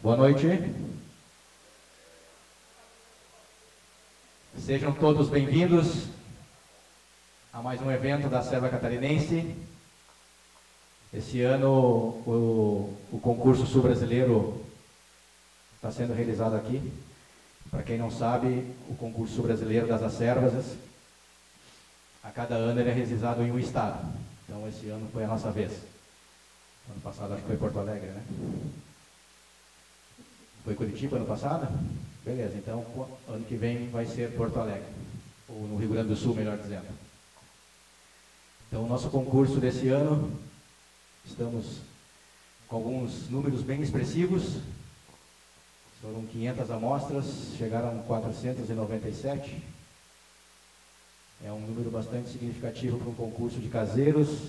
Boa noite. Sejam todos bem-vindos a mais um evento da Serva Catarinense. Esse ano o concurso sul brasileiro está sendo realizado aqui. Para quem não sabe, o concurso sul brasileiro das acervas, a cada ano ele é realizado em um estado. Então esse ano foi a nossa vez. Ano passado acho que foi Porto Alegre, né? Foi Curitiba ano passado? Beleza, então ano que vem vai ser Porto Alegre, ou no Rio Grande do Sul, melhor dizendo. Então o nosso concurso desse ano, estamos com alguns números bem expressivos. Foram 500 amostras, chegaram 497. É um número bastante significativo para um concurso de caseiros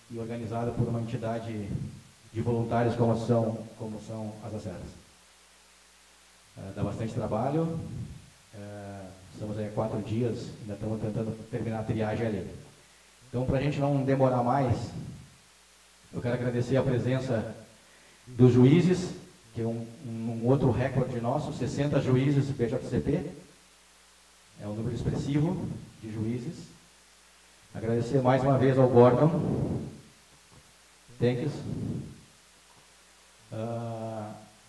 e organizado por uma entidade de voluntários como são as acervas. Dá bastante trabalho, estamos aí há 4 dias, ainda estamos tentando terminar a triagem ali. Então, para a gente não demorar mais, eu quero agradecer a presença dos juízes, que é um outro recorde nosso, 60 juízes do BJCP, é um número expressivo de juízes. Agradecer mais uma vez ao Gordon. Thanks.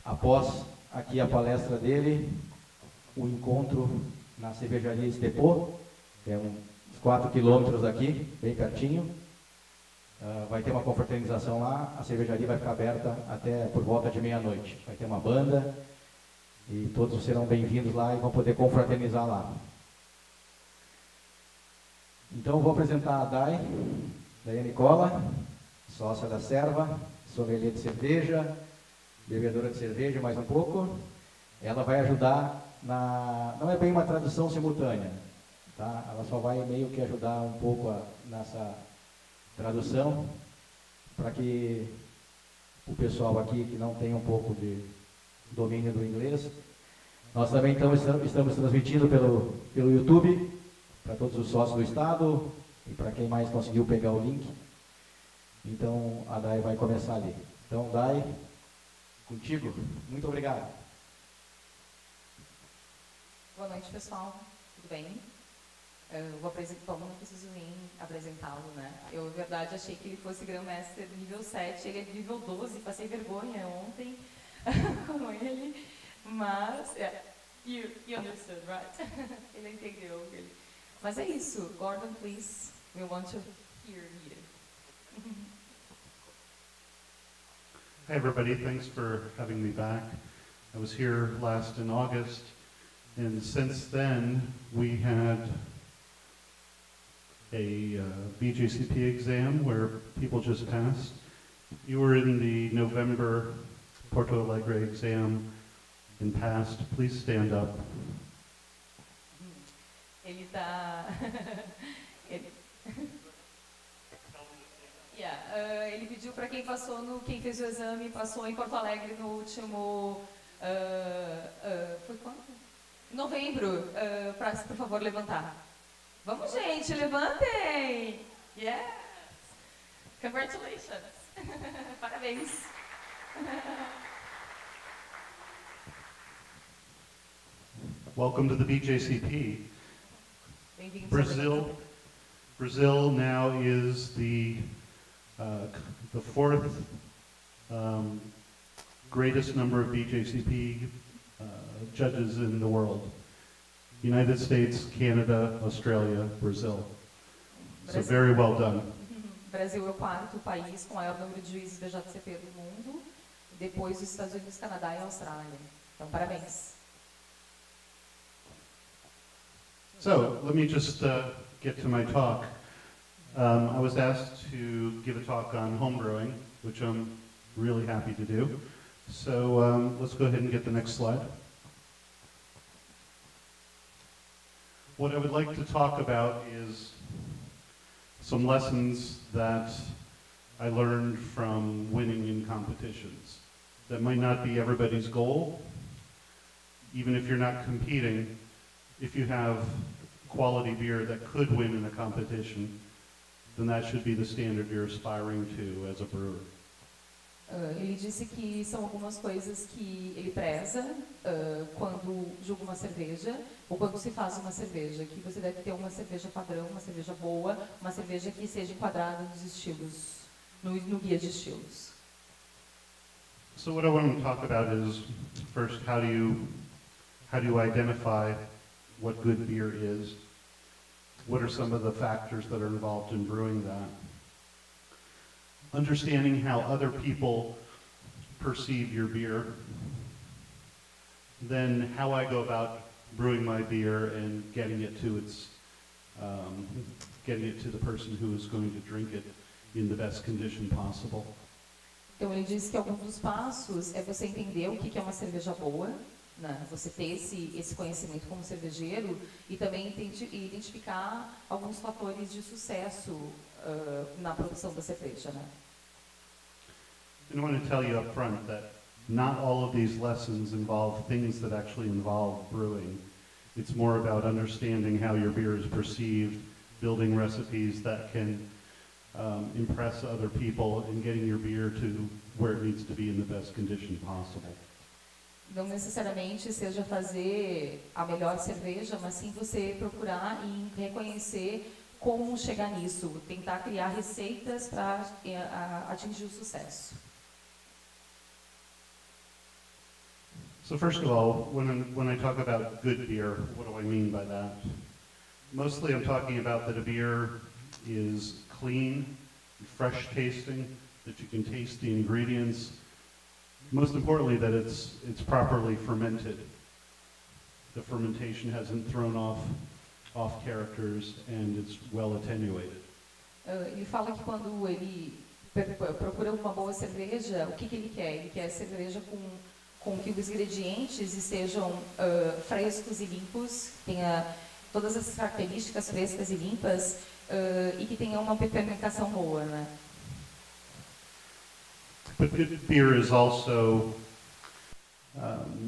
Após aqui a palestra dele, o encontro na cervejaria Estepô, que é uns 4 quilômetros daqui, bem pertinho. Vai ter uma confraternização lá, a cervejaria vai ficar aberta até por volta de meia-noite. Vai ter uma banda e todos serão bem-vindos lá e vão poder confraternizar lá. Então eu vou apresentar a Dai Nicola, sócia da Serva, sommelier de cerveja, bebedora de cerveja mais um pouco. Ela vai ajudar não é bem uma tradução simultânea, tá? Ela só vai meio que ajudar um pouco nessa tradução, para que o pessoal aqui que não tem um pouco de domínio do inglês. Nós também então estamos transmitindo pelo YouTube, para todos os sócios do estado, e para quem mais conseguiu pegar o link. Então a Dai vai começar ali. Então Dai, contigo, muito obrigado. Boa noite, pessoal, tudo bem? Eu vou apresentar, não preciso nem apresentá-lo, né? Eu, na verdade, achei que ele fosse Grão-Mestre nível 7, ele é nível 12, passei vergonha ontem com ele, mas, you understood, right? Ele entendeu. Mas é isso, Gordon, please, we want to hear you. Hi everybody, thanks for having me back. I was here last in August, and since then we had a BJCP exam where people just passed. You were in the November Porto Alegre exam and passed. Please stand up. Ele tá... ele pediu para quem fez o exame, passou em Porto Alegre no último... foi quando? Novembro. Por favor, levantar. Vamos, gente, levantem! Yes! Congratulations! Parabéns! Welcome to the BJCP. Brazil now is the fourth greatest number of BJCP judges in the world. United States, Canada, Australia, Brazil. So very well done. Brasil é o 4º país com o maior número de juízes BJCP do mundo, depois dos Estados Unidos, Canadá e Austrália. Então, parabéns. So, let me just get to my talk. I was asked to give a talk on homebrewing, which I'm really happy to do. So, let's go ahead and get the next slide. What I would like to talk about is some lessons that I learned from winning in competitions. That might not be everybody's goal. Even if you're not competing, if you have quality beer that could win in a competition, then that should be the standard you're aspiring to as a brewer. Ele disse que são algumas coisas que ele preza quando julga uma cerveja ou quando se faz uma cerveja, que você deve ter uma cerveja padrão, uma cerveja boa, uma cerveja que seja enquadrada nos estilos, no guia de estilos. So what I want to talk about is, first, how do you identify what good beer is? What are some of the factors that are involved in brewing that? Understanding how other people perceive your beer. Then how I go about brewing my beer and getting it to the person who is going to drink it in the best condition possible. Então ele disse que algum dos passos é você entender o que é uma cerveja boa, né? Você ter esse conhecimento como cervejeiro e também identificar alguns fatores de sucesso na produção da cerveja, né? And I want to tell you up front that not all of these lessons involve things that actually involve brewing. It's more about understanding how your beer is perceived, building recipes that can impress other people, and getting your beer to where it needs to be in the best condition possible. Não necessariamente seja fazer a melhor cerveja, mas sim você procurar e reconhecer como chegar nisso, tentar criar receitas para atingir o sucesso. So first of all, when I talk about good beer, what do I mean by that? Mostly I'm talking about that a beer is clean, fresh tasting, that you can taste the ingredients. Most importantly, that it's properly fermented. The fermentation hasn't thrown off characters and it's well attenuated. Ele fala que quando ele procura uma boa cerveja, o que ele quer? Ele quer cerveja com que os ingredientes estejam frescos e limpos, tenha todas as características frescas e limpas e que tenha uma fermentação boa, né? But good beer is also,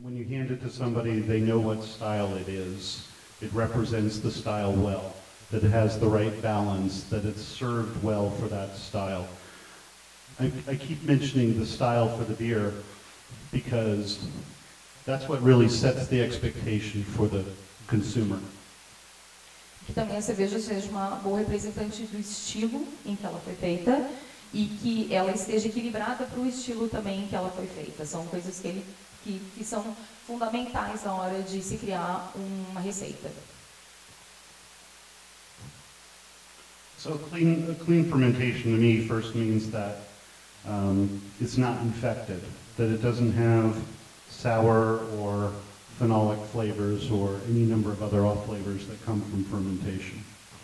when you hand it to somebody, they know what style it is. It represents the style well, that it has the right balance, that it's served well for that style. I keep mentioning the style for the beer because that's what really sets the expectation for the consumer. Que também a cerveja seja uma boa representante do estilo em que ela foi feita e que ela esteja equilibrada para o estilo também em que ela foi feita. São coisas que são fundamentais na hora de se criar uma receita. So clean fermentation to me first means that it's not infected, that it doesn't have sour or phenolic flavors or any number of other off flavors that come from fermentation.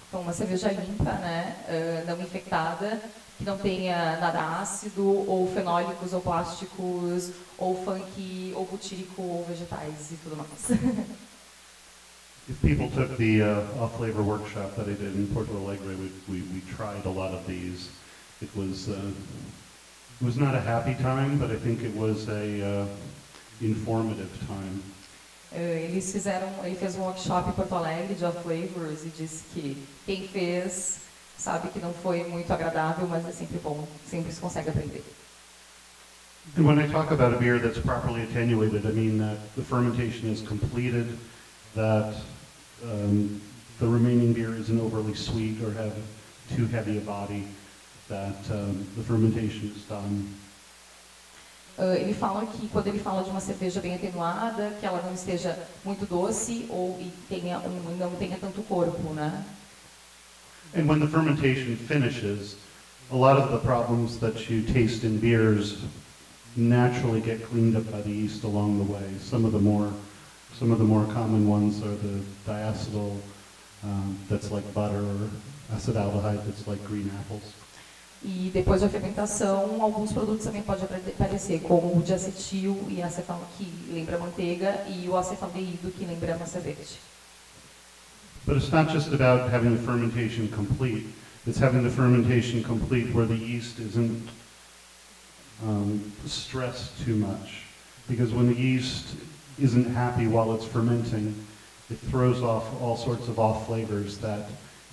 Então, uma cerveja limpa, né, não infectada, que não tenha nada ácido, ou fenólicos, ou plásticos, ou funky, ou butírico, ou vegetais e tudo mais. If people took the off-flavor workshop that I did in Porto Alegre, we tried a lot of these. It was not a happy time, but I think it was a informative time. Ele fez um workshop em Porto Alegre de off-flavors e disse que quem fez sabe que não foi muito agradável, mas é sempre bom, sempre se consegue aprender. And when I talk about a beer that's properly attenuated, I mean that the fermentation is completed, that the remaining beer isn't overly sweet or have too heavy a body, that the fermentation is done. Ele fala que quando ele fala de uma cerveja bem atenuada, que ela não esteja muito doce ou não tenha tanto corpo, né? And when the fermentation finishes, a lot of the problems that you taste in beers naturally get cleaned up by the yeast along the way. Some of the more common ones are the diacetyl, that's like butter, or acetaldehyde, that's like green apples. E depois da fermentação, alguns produtos também podem aparecer, como o diacetil e acetal, que lembra manteiga, e o acetaldeído, que lembra massa verde. But it's not just about having the fermentation complete. It's having the fermentation complete where the yeast isn't stressed too much. Because when the yeast isn't happy while it's fermenting, it throws off all sorts of off flavors that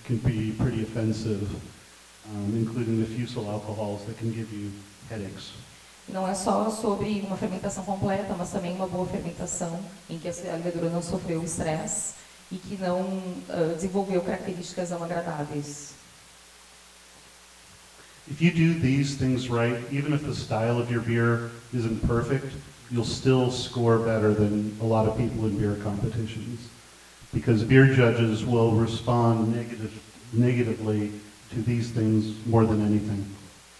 can be pretty offensive, including the fusel alcohols that can give you headaches. Não é só sobre uma fermentação completa, mas também uma boa fermentação, em que a levedura não sofreu estresse e que não desenvolveu características não agradáveis. If you do these things right, even if the style of your beer isn't perfect, you'll still score better than a lot of people in beer competitions. Because beer judges will respond negatively to these things more than anything.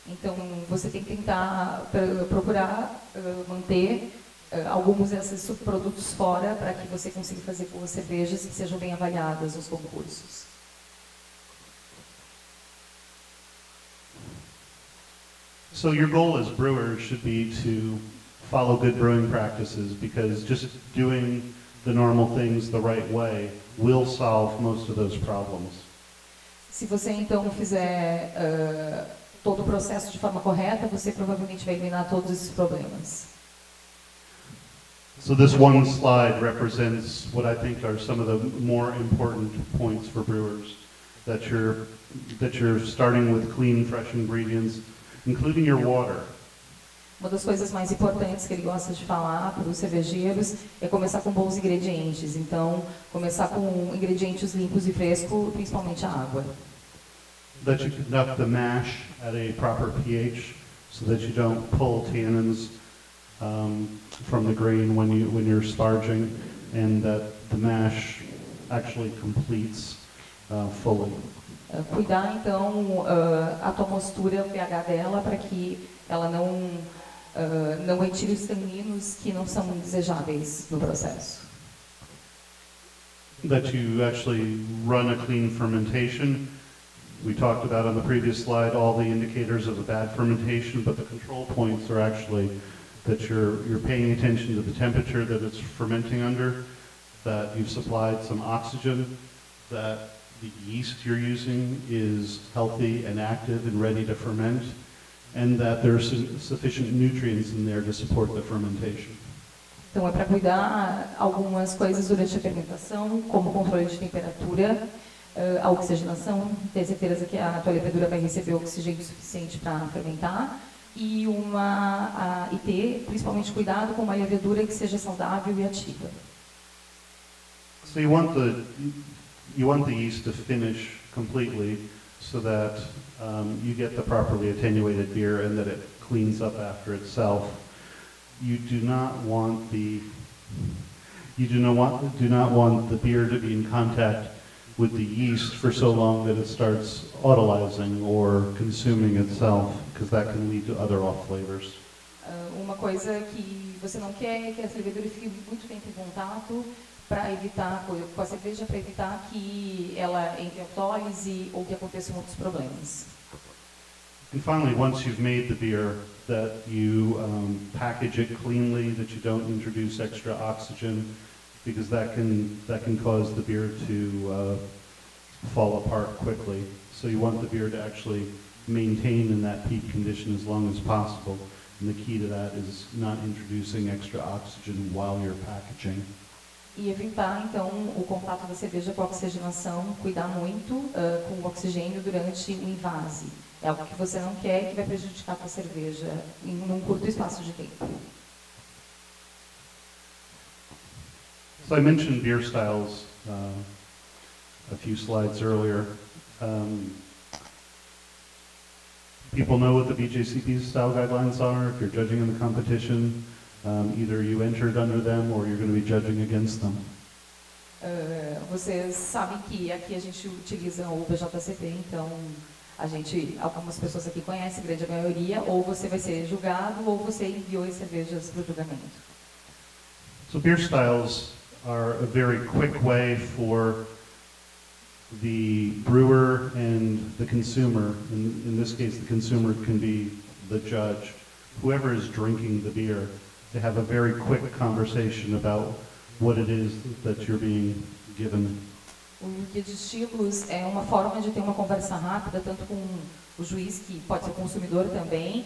Então, você tem que tentar procurar manter alguns desses subprodutos fora para que você consiga fazer boas cervejas que sejam bem avaliadas nos concursos. So your goal as brewers should be to follow good brewing practices, because just doing the normal things the right way will solve most of those problems. Se você então fizer todo o processo de forma correta, você provavelmente vai eliminar todos esses problemas. So this one slide represents what I think are some of the more important points for brewers, that you're starting with clean, fresh ingredients, including your water. Uma das coisas mais importantes que ele gosta de falar para os cervejeiros é começar com bons ingredientes. Então, começar com ingredientes limpos e frescos, principalmente a água. That you conduct the mash at a proper pH, so that you don't pull tannins from the grain when you're sparging, and that the mash actually completes fully. Cuidar então a tua mostura, o pH dela, para que ela não retire os taninos que não são desejáveis no processo. That you actually run a clean fermentation. We talked about on the previous slide all the indicators of a bad fermentation, but the control points are actually that you're paying attention to the temperature that it's fermenting under, that you've supplied some oxygen, that the yeast you're using is healthy and active and ready to ferment, and that there's sufficient nutrients in there to support the fermentation. Então é para cuidar algumas coisas durante a fermentação, como controle de temperatura, a oxigenação, ter certeza que a tua levedura vai receber oxigênio suficiente para fermentar, e ter principalmente cuidado com uma levedura que seja saudável e ativa. So you want the yeast to finish completely, so that you get the properly attenuated beer and that it cleans up after itself. You do not want the beer to be in contact with the yeast for so long that it starts autolyzing or consuming itself, because that can lead to other off flavors. Uma coisa que você não quer é que a levedura fique muito tempo em contato para evitar com a cerveja, para evitar que ela entre em autólise ou que aconteçam outros problemas. And finally, once you've made the beer, that you package it cleanly, that you don't introduce extra oxygen, because that can cause the beer to fall apart quickly. So you want the beer to actually maintain in that peak condition as long as possible. And the key to that is not introducing extra oxygen while you're packaging. E evitar, então, o contato da cerveja com a oxigenação, cuidar muito com o oxigênio durante o invase. É algo que você não quer e que vai prejudicar a tua cerveja em um curto espaço de tempo. So I mentioned beer styles a few slides earlier. People know what the BJCP's style guidelines are. If you're judging in the competition, either you entered under them or you're going to be judging against them. Vocês sabem que aqui a gente utiliza o BJCP, então algumas pessoas aqui conhecem, a grande maioria, ou você vai ser julgado ou você enviou as cervejas para o julgamento. So beer styles are a very quick way for the brewer and the consumer, in this case the consumer can be the judge, whoever is drinking the beer, to have a very quick conversation about what it is that you're being given. O guia de estilos é uma forma de ter uma conversa rápida, tanto com o juiz, que pode ser o consumidor também,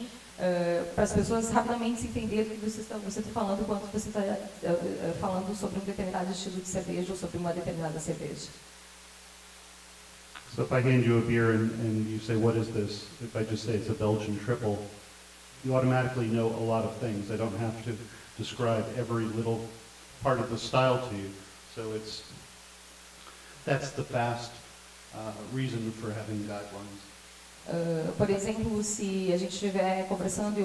para as pessoas rapidamente entenderem o que você está falando quando você está falando sobre um determinado estilo de cerveja ou sobre uma determinada cerveja. So if I hand you a beer and you say, what is this? If I just say it's a Belgian triple, you automatically know a lot of things. I don't have to describe every little part of the style to you. So that's the fast reason for having guidelines. Por exemplo, se a gente estiver conversando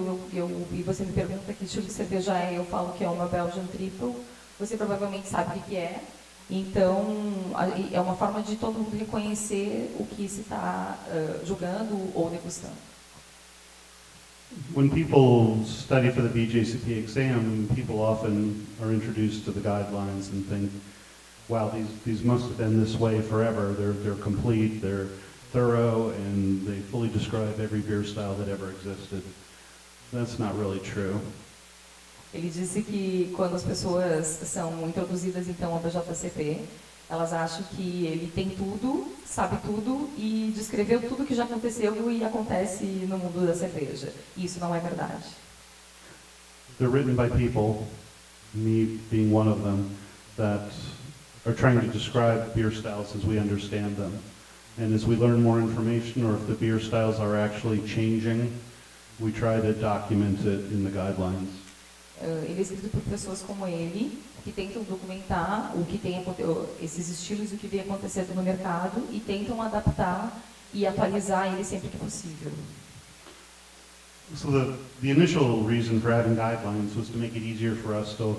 e você me pergunta que estilo de cerveja é, eu falo que é uma Belgian Triple, você provavelmente sabe o que é. Então, é uma forma de todo mundo reconhecer o que se está julgando ou degustando. When people study for the BJCP exam, people often are introduced to the guidelines and think, wow, these must have been this way forever. They're complete, they're thorough, and they fully describe every beer style that ever existed. That's not really true. Ele disse que quando as pessoas são introduzidas então ao BJCP, elas acham que ele tem tudo, sabe tudo e descreveu tudo que já aconteceu e acontece no mundo da cerveja. E isso não é verdade. They're written by people, me being one of them, that are trying to describe beer styles as we understand them. And as we learn more information, or if the beer styles are actually changing, we try to document it in the guidelines. Ele é escrito por pessoas como ele, que tentam documentar o que tem esses estilos, o que vem acontecendo no mercado e tentam adaptar e atualizar ele sempre que possível. So the initial reason for having guidelines was to make it easier for us to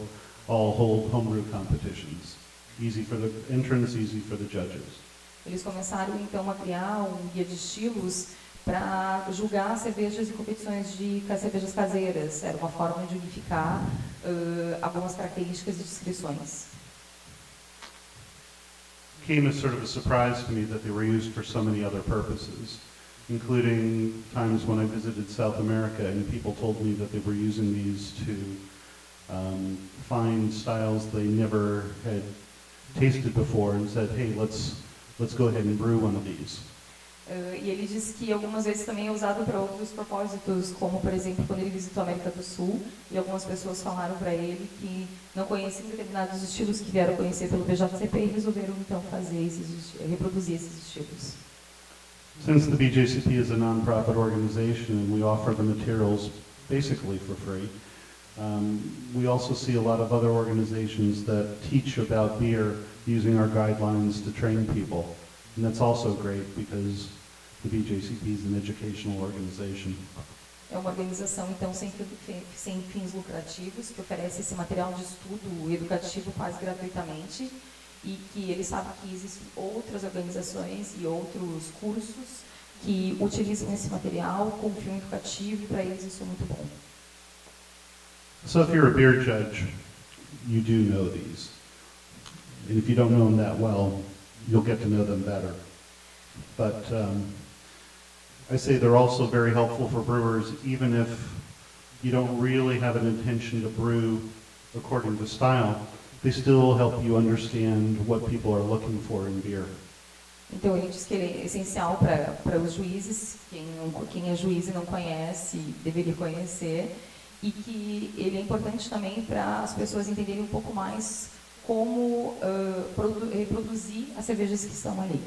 all hold homebrew competitions. Easy for the entrants, easy for the judges. Eles começaram então a criar um guia de estilos para julgar cervejas e competições de cervejas caseiras. Era uma forma de unificar algumas características e descrições. It came as sort of a surprise to me that they were used for so many other purposes, including times when I visited South America and people told me that they were using these to find styles they never had tasted before and said, hey, let's go ahead and brew one of these. E ele disse que algumas vezes também é usado para outros propósitos, como por exemplo quando ele visitou a América do Sul e algumas pessoas falaram para ele que não conheciam determinados estilos que vieram conhecer pelo BJCP e resolveram então reproduzir esses estilos. Since the BJCP is a non-profit organization and we offer the materials basically for free, we also see a lot of other organizations that teach about beer using our guidelines to train people. And that's also great because the BJCP is an educational organization. É uma organização então sem fins lucrativos que oferece esse material de estudo educativo quase gratuitamente e que ele sabe que existem outras organizações e outros cursos que utilizam esse material com fim educativo e para eles isso é muito bom. So if you're a beer judge, you do know these. And if you don't know them that well, you'll get to know them better. But I say they're also very helpful for brewers, even if you don't really have an intention to brew according to style. They still help you understand what people are looking for in beer. Então ele diz que ele é essencial para os juízes, quem é juiz e não conhece, deveria conhecer, e que ele é importante também para as pessoas entenderem um pouco mais como reproduzir as cervejas que estão ali.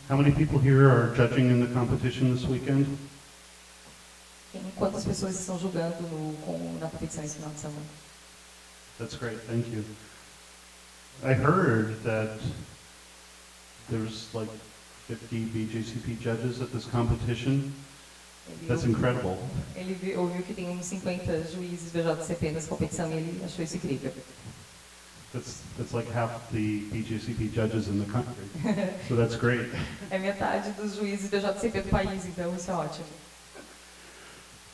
How many people here are judging in the competition this weekend? Quantas pessoas estão julgando na competição esse final de semana? That's great, thank you. I heard that there's like 50 BJCP judges at this competition. That's incredible. Ele ouviu que tem uns 50 juízes BJCP nessa competição e ele achou isso incrível. That's like half the BJCP judges in the country. So that's great. É metade dos juízes BJCP do país, então isso é ótimo.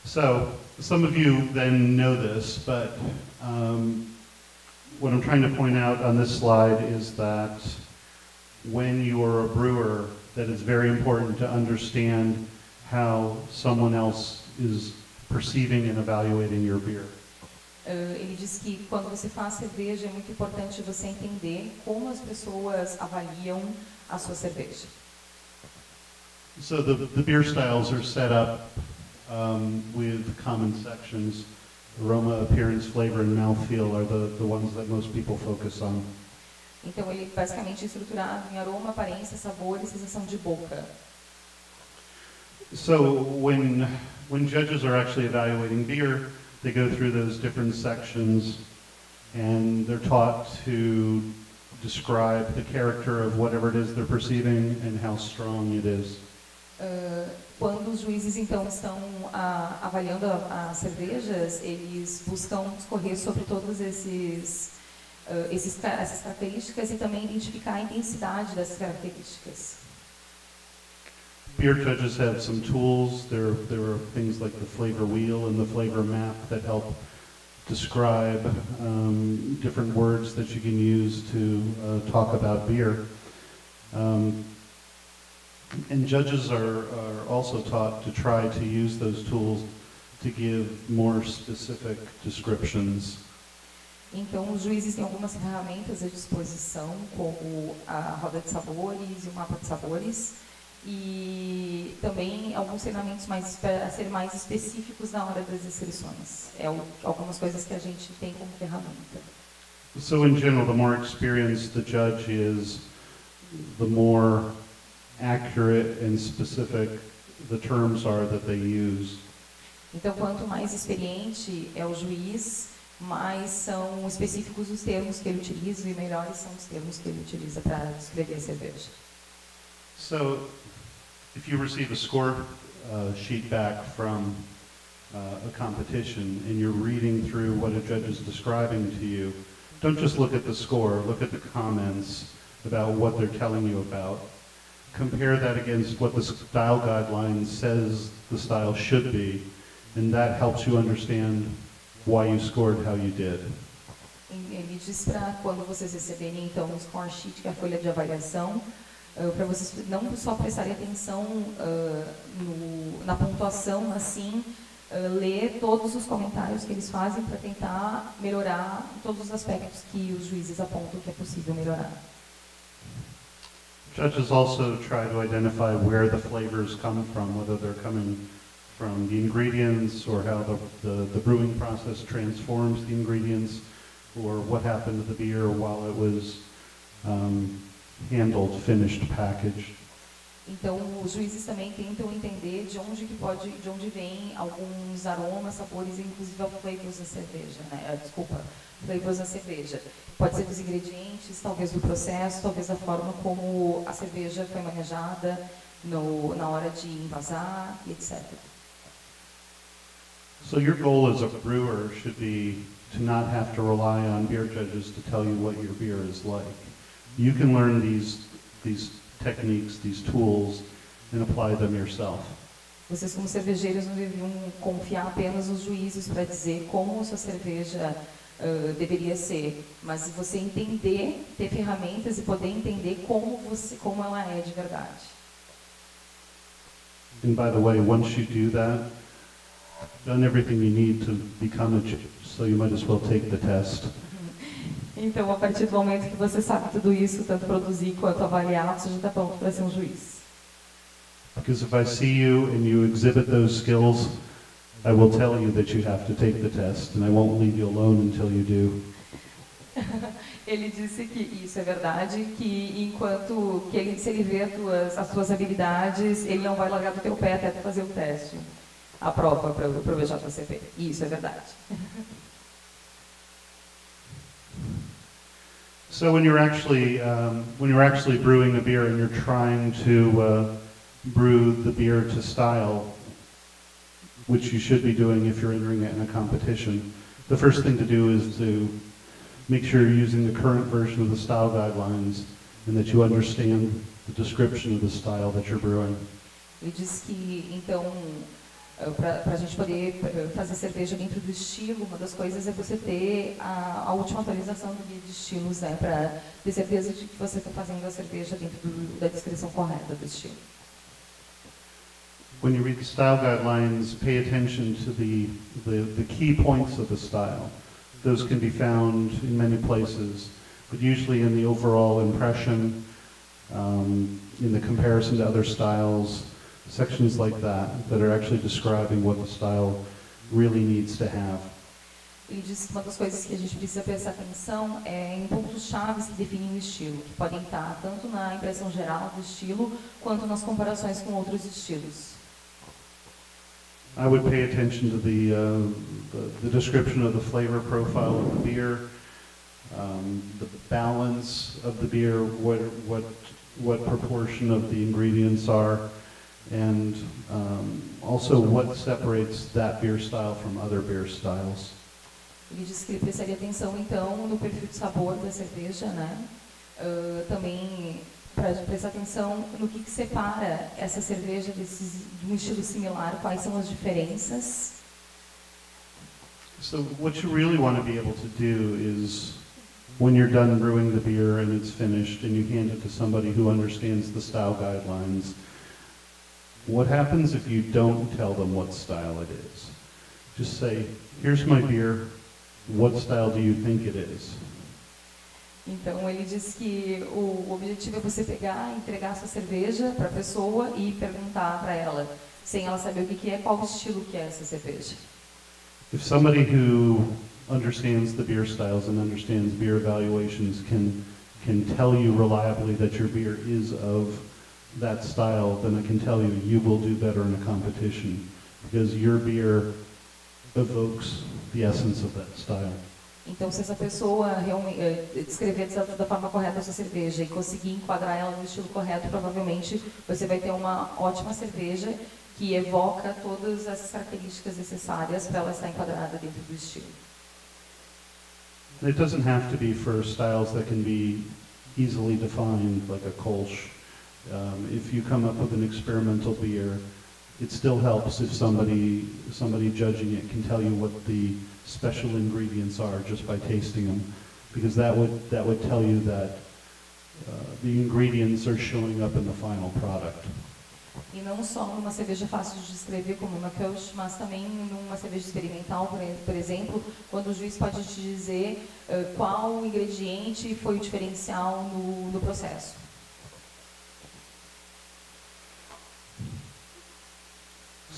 So some of you then know this, but what I'm trying to point out on this slide is that when you are a brewer, that it's very important to understand how someone else is perceiving and evaluating your beer. Ele diz que quando você faz cerveja é muito importante você entender como as pessoas avaliam a sua cerveja. So the beer styles are set up with common sections. Aroma, appearance, flavor, and mouthfeel are the ones that most people focus on. Então ele basicamente é estruturado em aroma, aparência, sabor e sensação de boca. So when judges are actually evaluating beer, they go through those different sections and they're taught to describe the character of whatever it is they're perceiving and how strong it is. Quando os juízes então estão avaliando as cervejas, eles buscam discorrer sobre todos essas características e também identificar a intensidade dessas características. Beer judges have some tools. There are things like the flavor wheel and the flavor map that help describe different words that you can use to talk about beer. And judges are also taught to try to use those tools to give more specific descriptions. Então, os juízes têm algumas ferramentas à disposição, como a roda de sabores e o mapa de sabores, e também alguns treinamentos para ser mais específicos na hora das descrições. Algumas coisas que a gente tem como ferramenta. So in general, the more experienced the judge is, the more accurate and specific the terms are that they use. Então, quanto mais experiente é o juiz, mais são específicos os termos que ele utiliza e melhores são os termos que ele utiliza para descrever a cerveja. So, if you receive a score sheet back from a competition and you're reading through what a judge is describing to you, don't just look at the score, look at the comments about what they're telling you about. Compare that against what the style guideline says the style should be, and that helps you understand why you scored how you did. Ele diz para quando vocês receberem então o score sheet, que é a folha de avaliação, para vocês não só prestarem atenção na pontuação, assim, ler todos os comentários que eles fazem para tentar melhorar todos os aspectos que os juízes apontam que é possível melhorar. Judges also try to identify where the flavors come from, whether they're coming from the ingredients or how the brewing process transforms the ingredients, or what happened to the beer while it was handled, finished, packaged. Então, os juízes também tentam entender de onde vem alguns aromas, sabores e inclusive flavors da cerveja, né? Flavors da cerveja. Pode ser dos ingredientes, talvez do processo, talvez da forma como a cerveja foi manejada na hora de envasar, etc. So your goal as a brewer should be to not have to rely on beer judges to tell you what your beer is like. You can learn these techniques, these tools, and apply them yourself. Vocês como cervejeiros não deveriam confiar apenas nos juízes para dizer como a sua cerveja deveria ser, mas você entender, ter ferramentas e poder entender como ela é de verdade. And by the way, once you do that, done everything you need to become a judge, so you might as well take the test. Então, a partir do momento que você sabe tudo isso, tanto produzir quanto avaliar, você já está pronto para ser um juiz. Because if I see you and you exhibit those skills, I will tell you that you have to take the test, and I won't leave you alone until you do. Ele disse que isso é verdade, que se ele vê as suas habilidades, ele não vai largar do teu pé até tu fazer o teste, a prova para o BJCP. E isso é verdade. So when you're actually brewing a beer and you're trying to brew the beer to style, which you should be doing if you're entering it in a competition, the first thing to do is to make sure you're using the current version of the style guidelines and that you understand the description of the style that you're brewing. Ele diz que, então, para a gente poder fazer cerveja dentro do estilo, uma das coisas é você ter a última atualização do guia de estilos, né, para ter certeza de que você está fazendo a cerveja dentro da descrição correta do estilo. When you read the style guidelines, pay attention to the key points of the style. Those can be found in many places, but usually in the overall impression, in the comparison to other styles, sections like that are actually describing what the style really needs to have. Ele diz que uma das coisas que a gente precisa prestar atenção é em pontos-chave que definem o estilo, que podem estar tanto na impressão geral do estilo, quanto nas comparações com outros estilos. I would pay attention to the description of the flavor profile of the beer, the balance of the beer, what proportion of the ingredients are, and also what separates that beer style from other beer styles. Ele disse que ele prestaria atenção, então, no perfil de sabor da cerveja, né? Também para prestar atenção no que separa essa cerveja de um estilo similar, quais são as diferenças. So what you really want to be able to do is, when you're done brewing the beer and it's finished and you hand it to somebody who understands the style guidelines, what happens if you don't tell them what style it is? Just say, here's my beer, what style do you think it is? Então ele diz que o objetivo é você pegar, entregar a sua cerveja para a pessoa e perguntar para ela, sem ela saber o que é, qual estilo que é essa cerveja. If somebody who understands the beer styles and understands beer evaluations can tell you reliably that your beer is of that style, then I can tell you, you will do better in a competition because your beer evokes the essence of that style. Então, se essa pessoa realmente descrever da forma correta a sua cerveja e conseguir enquadrar ela no estilo correto, provavelmente você vai ter uma ótima cerveja que evoca todas as características necessárias para ela estar enquadrada dentro do estilo. It doesn't have to be for styles that can be easily defined, like a Kolsch. If you come up with an experimental beer, it still helps if somebody judging it can tell you what the special ingredients are just by tasting them, because that would tell you that the ingredients are showing up in the final product. E não só numa cerveja fácil de descrever como uma Kölsch, mas também numa cerveja experimental, por exemplo, quando o juiz pode te dizer qual ingrediente foi o diferencial no processo.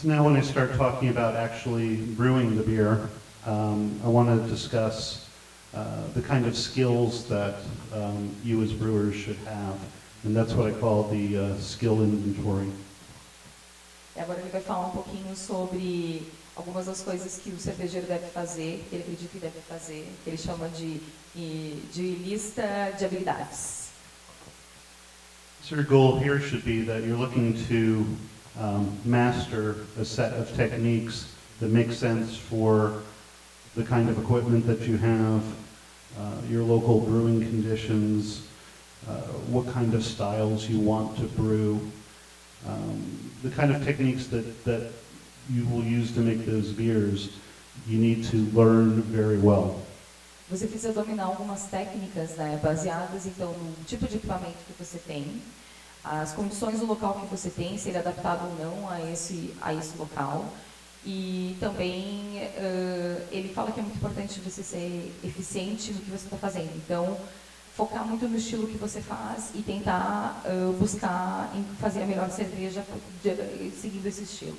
So now when I start talking about actually brewing the beer, I want to discuss the kind of skills that you as brewers should have, and that's what I call the skill inventory. E agora ele vai falar um pouquinho sobre algumas das coisas que o cervejeiro deve fazer, que ele acredita que deve fazer, que ele chama de lista de habilidades. So your goal here should be that you're looking to master a set of techniques that make sense for the kind of equipment that you have, your local brewing conditions, what kind of styles you want to brew, the kind of techniques that you will use to make those beers, you need to learn very well. Você precisa dominar algumas técnicas, né, baseadas então no tipo de equipamento que você tem, as condições do local que você tem, se ele é adaptado ou não a esse local. E também ele fala que é muito importante você ser eficiente no que você está fazendo. Então, focar muito no estilo que você faz e tentar buscar em fazer a melhor cerveja seguindo esse estilo.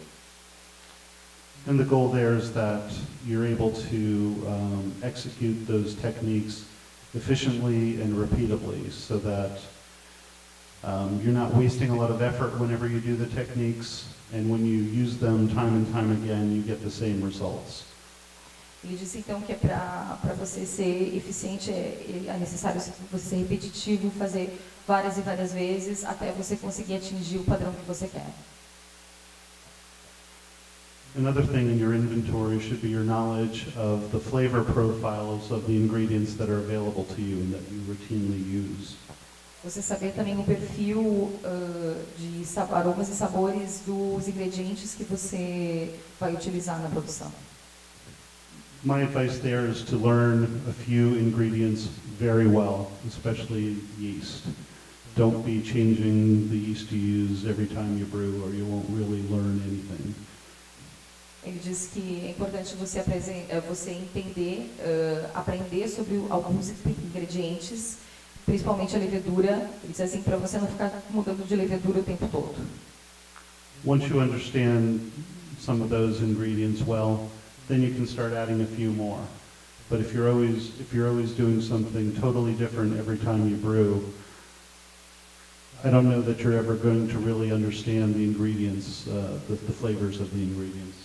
And the goal there is that you're able to execute those techniques efficiently and repeatably, so that you're not wasting a lot of effort whenever you do the techniques, and when you use them time and time again, you get the same results. Ele disse então que para você ser eficiente é necessário você ser repetitivo, fazer várias e várias vezes até você conseguir atingir o padrão que você quer. Another thing in your inventory should be your knowledge of the flavor profiles of the ingredients that are available to you and that you routinely use. Você saber também o perfil de aromas e sabores dos ingredientes que você vai utilizar na produção. My advice there is to learn a few ingredients very well, especially yeast. Don't be changing the yeast you use every time you brew, or you won't really learn anything. Ele diz que é importante você entender, aprender sobre alguns ingredientes, principalmente a levedura. Ele diz assim, para você não ficar mudando de levedura o tempo todo. Once you understand some of those ingredients well, then you can start adding a few more. But if you're always doing something totally different every time you brew, I don't know that you're ever going to really understand the ingredients, the flavors of the ingredients.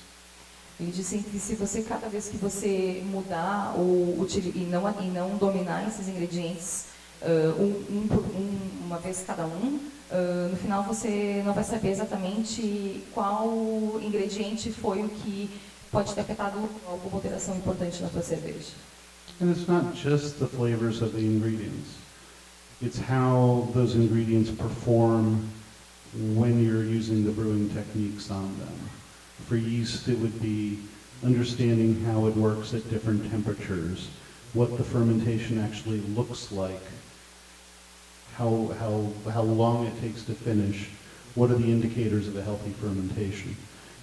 Ele disse que se você, cada vez que você mudar e não dominar esses ingredientes uma vez cada no final você não vai saber exatamente qual ingrediente foi o que pode ter afetado alguma alteração importante na sua cerveja. And it's not just the flavors of the ingredients. It's how those ingredients perform when you're using the brewing techniques on them. For yeast, it would be understanding how it works at different temperatures, what the fermentation actually looks like, how long it takes to finish, what are the indicators of a healthy fermentation.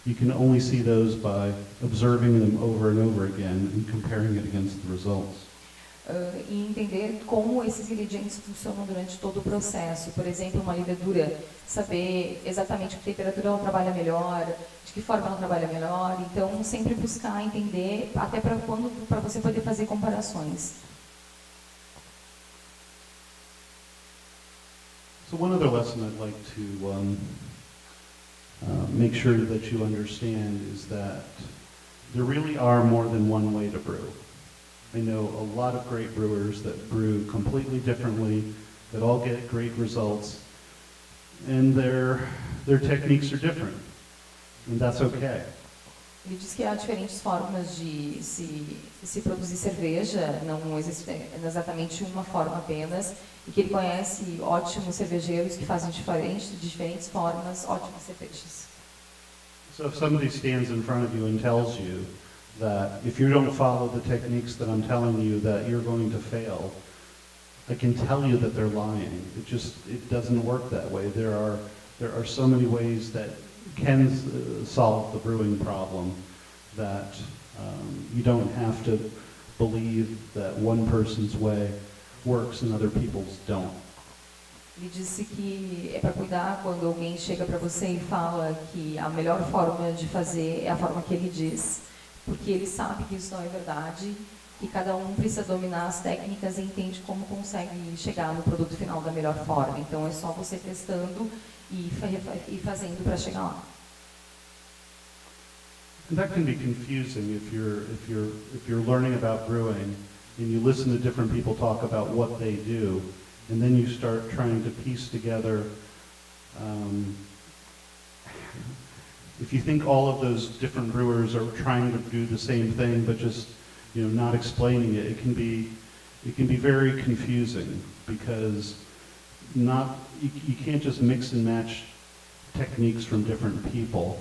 You can only see those by observing them over and over again and comparing it against the results. E entender como esses ingredientes funcionam durante todo o processo. Por exemplo, uma levedura, saber exatamente que temperatura ela trabalha melhor, de que forma ela trabalha melhor. Então, sempre buscar entender, até para você poder fazer comparações. So one other lesson I'd like to make sure that you understand is that there really are more than one way to brew. I know a lot of great brewers that brew completely differently, that all get great results, and their techniques are different, and that's okay. Ele diz que há diferentes formas de se produzir cerveja, não existe exatamente uma forma apenas, e que ele conhece ótimos cervejeiros que fazem de diferentes formas ótimas cervejas. So if somebody stands in front of you and tells you that if you don't follow the techniques that I'm telling you that you're going to fail, I can tell you that they're lying. It doesn't work that way. There are so many ways that can solve the brewing problem that you don't have to believe that one person's way works and other people's don't. Ele disse que é para cuidar quando alguém chega para você e fala que a melhor forma de fazer é a forma que ele diz, porque ele sabe que isso não é verdade, que cada um precisa dominar as técnicas e entende como consegue chegar no produto final da melhor forma. Então é só você testando e fazendo para chegar lá. And that can be confusing if you're learning about brewing and you listen to different people talk about what they do, and then you start trying to piece together. If you think all of those different brewers are trying to do the same thing, but just not explaining it, it can be very confusing because you can't just mix and match techniques from different people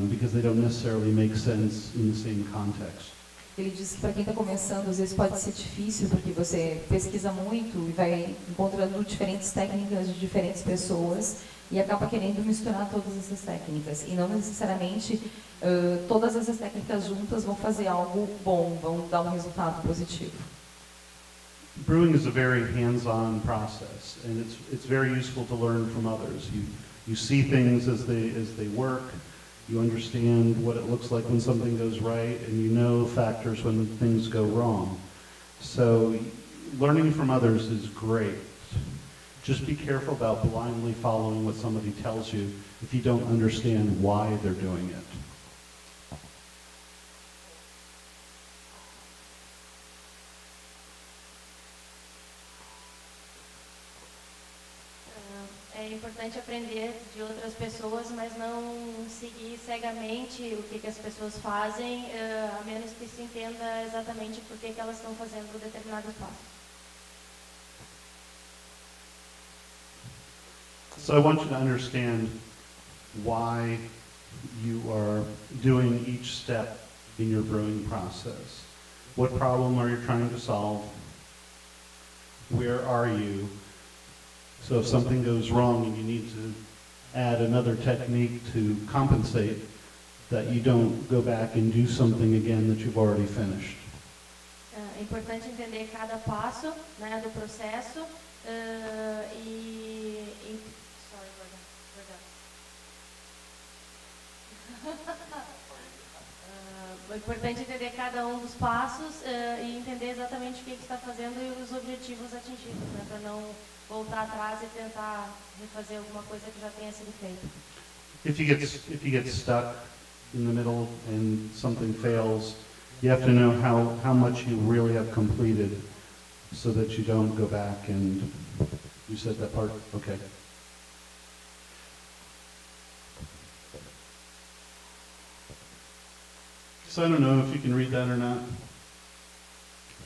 because they don't necessarily make sense in the same context. Ele disse que para quem está começando, às vezes pode ser difícil, porque você pesquisa muito e vai encontrando diferentes técnicas de diferentes pessoas e acaba querendo misturar todas essas técnicas. E não necessariamente todas essas técnicas juntas vão fazer algo bom, vão dar um resultado positivo. Brewing is a very hands-on process, and it's very useful to learn from others. You see things as they work. You understand what it looks like when something goes right, and you know factors when things go wrong. So learning from others is great. Just be careful about blindly following what somebody tells you if you don't understand why they're doing it. É importante aprender de outras pessoas, mas não seguir cegamente o que as pessoas fazem, a menos que se entenda exatamente por que elas estão fazendo determinados passos. So I want you to understand why you are doing each step in your brewing process. What problem are you trying to solve? Where are you? So if something goes wrong and you need to add another technique to compensate, that you don't go back and do something again that you've already finished. É importante entender cada passo, né, do processo sorry, é importante entender cada um dos passos e entender exatamente o que está fazendo e os objetivos atingidos, né, para não voltar atrás e tentar refazer alguma coisa que já tenha sido feita. If you get stuck in the middle and something fails, you have to know how much you really have completed so that you don't go back and, you said that part? Okay. So I don't know if you can read that or not,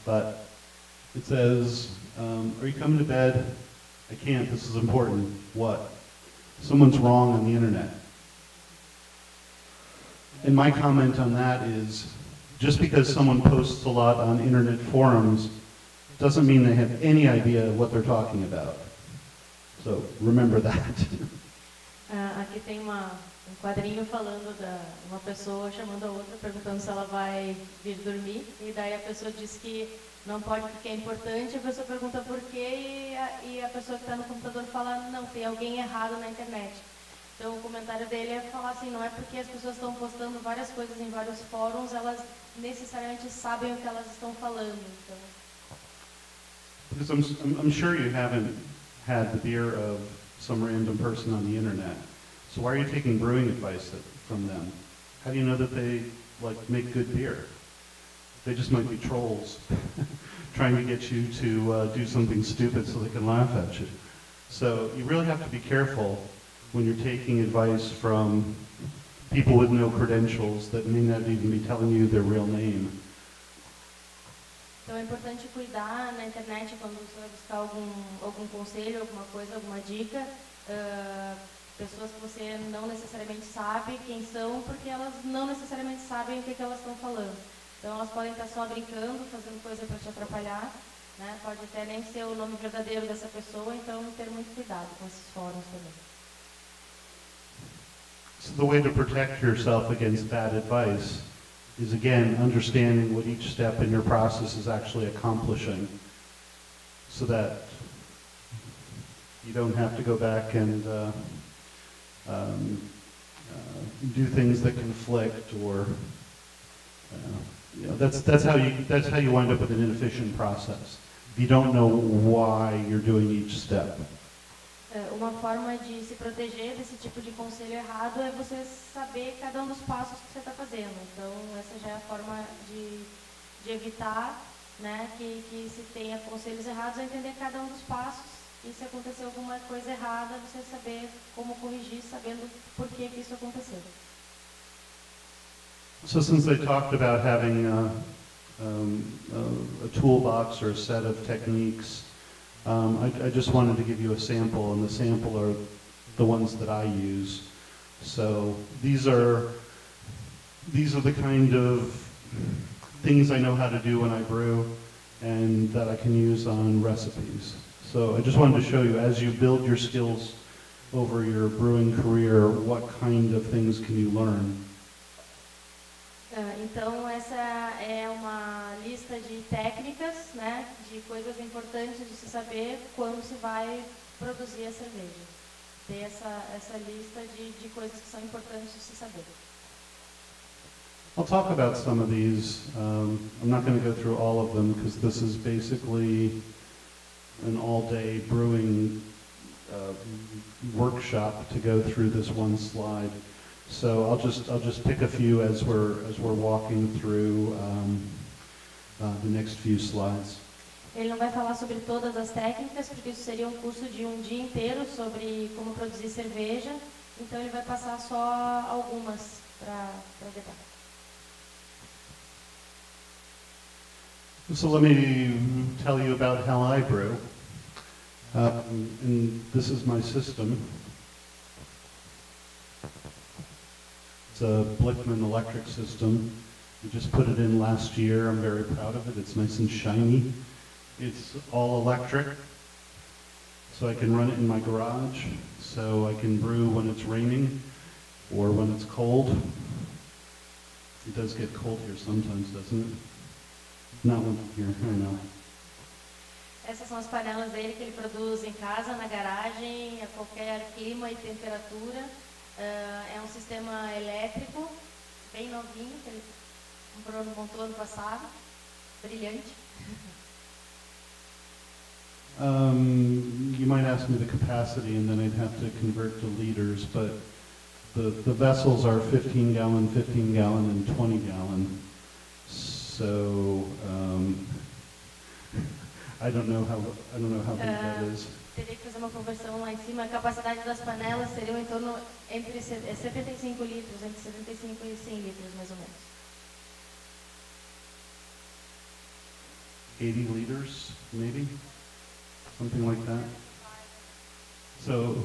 but it says, are you coming to bed? I can't, this is important. What? Someone's wrong on the internet. And my comment on that is, just because someone posts a lot on internet forums doesn't mean they have any idea what they're talking about. So remember that. Aqui tem quadrinho falando uma pessoa chamando a outra, perguntando se ela vai vir dormir, e daí a pessoa diz que não pode porque é importante, a pessoa pergunta por quê, e a pessoa que está no computador fala, não, tem alguém errado na internet. Então o comentário dele é falar assim, não é porque as pessoas estão postando várias coisas em vários fóruns, elas necessariamente sabem o que elas estão falando. Então. Because I'm sure you haven't had the beer of some random person on the internet. So why are you taking brewing advice from them? How do you know that they make good beer? They just might be trolls trying to get you to do something stupid so they can laugh at you. So you really have to be careful when you're taking advice from people with no credentials that may not even be telling you their real name. Então é importante cuidar na internet quando você vai buscar algum conselho, alguma coisa, alguma dica. Pessoas que você não necessariamente sabe quem são, porque elas não necessariamente sabem o que elas estão falando. Então elas podem estar só brincando, fazendo coisa para te atrapalhar, né? Pode até nem ser o nome verdadeiro dessa pessoa, então ter muito cuidado com esses fóruns também. So the way to protect yourself against bad advice is, again, understanding what each step in your process is actually accomplishing, so that you don't have to go back and do things that conflict, or that's how you wind up with an inefficient process. If you don't know why you're doing each step. Uma forma de se proteger desse tipo de conselho errado é você saber cada um dos passos que você está fazendo. Então, essa já é a forma de evitar, né, que se tenha conselhos errados, é entender cada um dos passos, e se acontecer alguma coisa errada, você saber como corrigir, sabendo por que isso aconteceu. So since they talked about having a toolbox or a set of techniques, I just wanted to give you a sample, and the sample are the ones that I use. So these are the kind of things I know how to do when I brew, and that I can use on recipes. So I just wanted to show you, as you build your skills over your brewing career, what kind of things can you learn. Então essa é uma lista de técnicas, né, de coisas importantes de se saber quando se vai produzir a cerveja. Ter essa lista de coisas que são importantes de se saber. I'll talk about some of these. I'm not going to go through all of them because this is basically an all-day brewing workshop to go through this one slide. So I'll just pick a few as we're walking through the next few slides. Ele não vai falar sobre todas as técnicas, porque isso seria um curso de um dia inteiro sobre como produzir cerveja. Então ele vai passar só algumas para detalhar. So let me tell you about how I brew. And this is my system. It's a Blickman electric system. We just put it in last year. I'm very proud of it. It's nice and shiny. It's all electric, so I can run it in my garage, so I can brew when it's raining or when it's cold. It does get cold here sometimes, doesn't it? Not when I'm here, I know. Essas são as panelas dele que ele produz em casa, na garagem, a qualquer clima e temperatura. É um sistema elétrico, bem novinho, que ele montou ano passado, brilhante. You might ask me the capacity, and then I'd have to convert to liters, but the vessels are 15 gallon, 15 gallon, and 20 gallon. So I don't know how big that is. Teria que fazer uma conversão lá em cima. A capacidade das panelas seria em torno entre 75 litros, entre 75 e 100 litros mais ou menos. 80 liters, maybe? Something like that. So,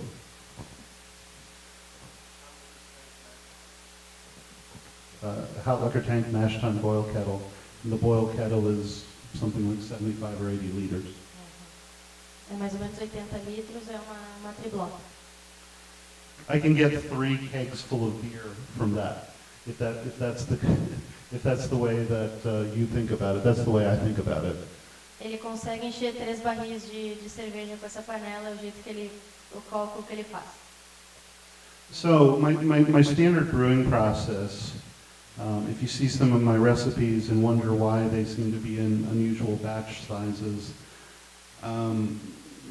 hot liquor tank, mash tun, boil kettle. And the boil kettle is something like 75 or 80 liters. É mais ou menos 80 litros, é uma triblota. I can get 3 kegs full of beer from that. If that's the way that you think about it, that's the way I think about it. Ele consegue encher 3 barris de cerveja com essa panela, é o jeito que o cálculo que ele faz. So my standard brewing process, if you see some of my recipes and wonder why they seem to be in unusual batch sizes,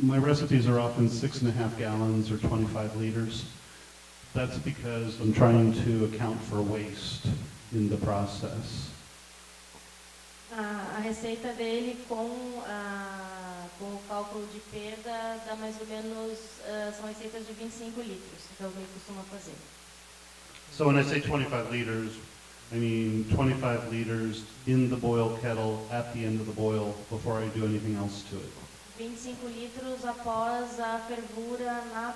my recipes are often 6.5 gallons or 25 liters. That's because I'm trying to account for waste in the process. A receita dele com o cálculo de perda dá mais ou menos, são receitas de 25 litros, que ele costuma fazer. So when I say 25 liters, I mean 25 liters in the boil kettle at the end of the boil before I do anything else to it. 25 litros após a fervura na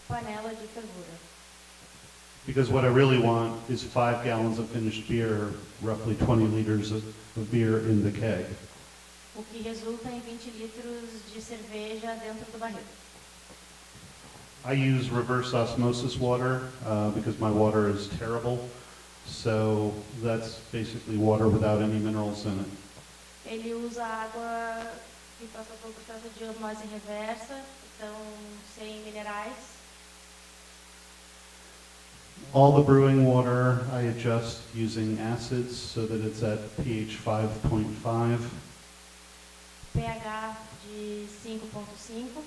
panela de fervura. Because what I really want is 5 gallons of finished beer, roughly 20 liters of beer in the keg. O que resulta em 20 litros de cerveja dentro do barril. I use reverse osmosis water because my water is terrible. So that's basically water without any minerals in it. Ele usa água que passa pelo processo de osmose reversa, então sem minerais. All the brewing water I adjust using acids so that it's at pH 5.5. pH de 5.5.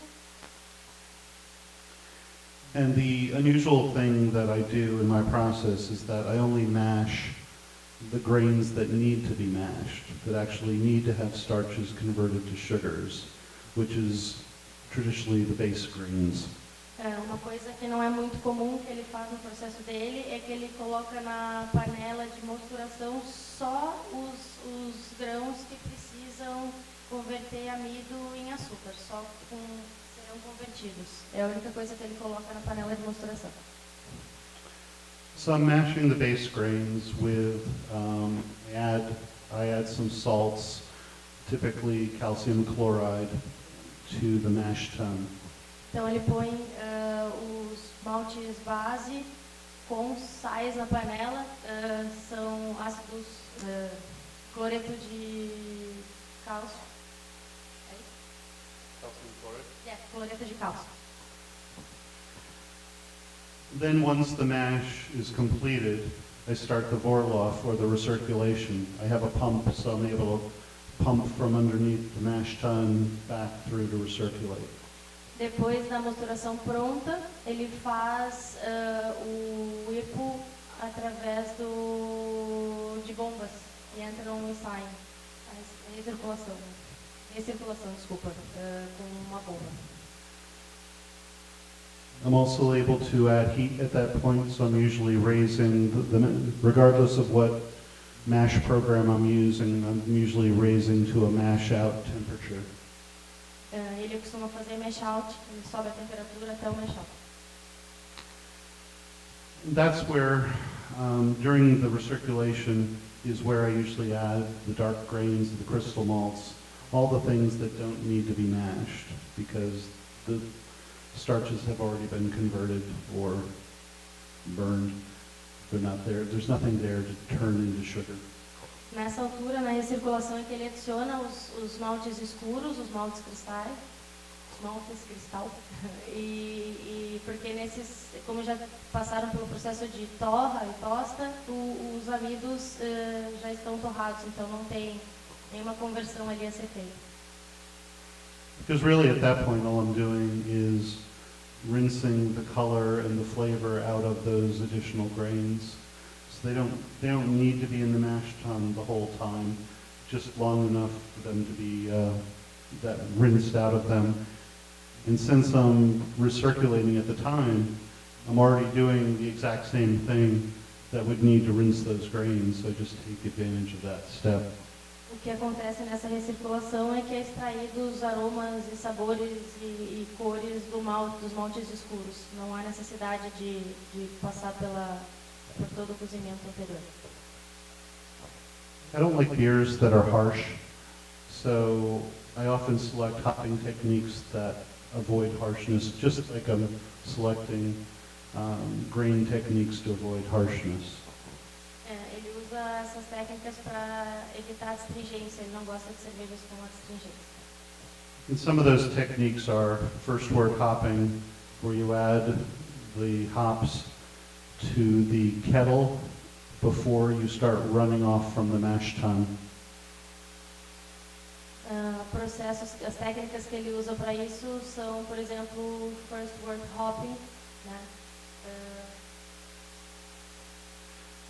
And the unusual thing that I do in my process is that I only mash the grains that need to be mashed, that actually need to have starches converted to sugars, which is traditionally the base grains. Uma coisa que não é muito comum que ele faz no processo dele é que ele coloca na panela de mosturação só os grãos que precisam converter amido em açúcar, só serão convertidos. É a única coisa que ele coloca na panela de mosturação. So I'm mashing the base grains with, I add some salts, typically calcium chloride, to the mash tun. Então ele põe os maltes base com sais na panela, são ácidos, cloreto de cálcio. É isso? Calcium chloride? Cloreto de cálcio. Then once the mash is completed, I start the Vorlauf, or the recirculation. I have a pump, so I'm able to pump from underneath the mash tun back through to recirculate. Depois da mosturação pronta, ele faz o hipo através de bombas que entram e saem. Recirculação, desculpa, com uma bomba. I'm also able to add heat at that point, so I'm usually raising, regardless of what mash program I'm using, I'm usually raising to a mash out temperature. Ele costuma fazer mash out, ele sobe a temperatura até o mash out. That's where, during the recirculation, is where I usually add the dark grains, the crystal malts, all the things that don't need to be mashed, because the starches have already been converted or burned. They're not there. There's nothing there to turn into sugar. Nessa altura, na recirculação, é que ele adiciona os maltes escuros, os maltes cristais, os maltes cristal, e porque nesses, como já passaram pelo processo de torra e tosta, os amidos já estão torrados, então não tem nenhuma conversão ali a ser feita. Because really at that point all I'm doing is rinsing the color and the flavor out of those additional grains. So they don't need to be in the mash tun the whole time, just long enough for them to be that rinsed out of them. And since I'm recirculating at the time, I'm already doing the exact same thing that would need to rinse those grains, so I just take advantage of that step. O que acontece nessa recirculação é que é extraído os aromas e sabores e cores dos maltes escuros. Não há necessidade de passar por todo o cozimento anterior. I don't like beers that are harsh, so I often select hopping techniques that avoid harshness, just like I'm selecting grain techniques to avoid harshness. Ele usa essas técnicas para evitar a astringência, ele não gosta de cervejas com astringência. And some of those techniques are first wort hopping, where you add the hops to the kettle before you start running off from the mash tun. As técnicas que ele usa para isso são, por exemplo, first wort hopping, né?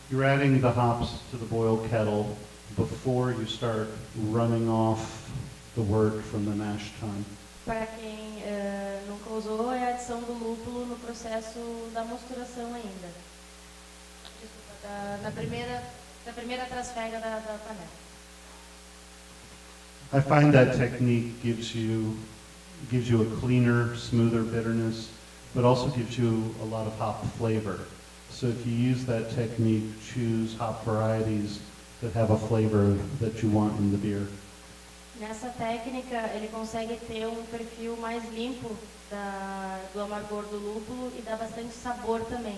You're adding the hops to the boil kettle before you start running off the wort from the mash tun. Para quem nunca usou, é a adição do lúpulo no processo da mosturação ainda. Desculpa, da primeira trasfega da panela. I find that technique gives you a cleaner, smoother bitterness, but also gives you a lot of hop flavor. So if you use that technique, choose hop varieties that have a flavor that you want in the beer. Nessa técnica, ele consegue ter perfil mais limpo do amargor do lúpulo e dá bastante sabor também.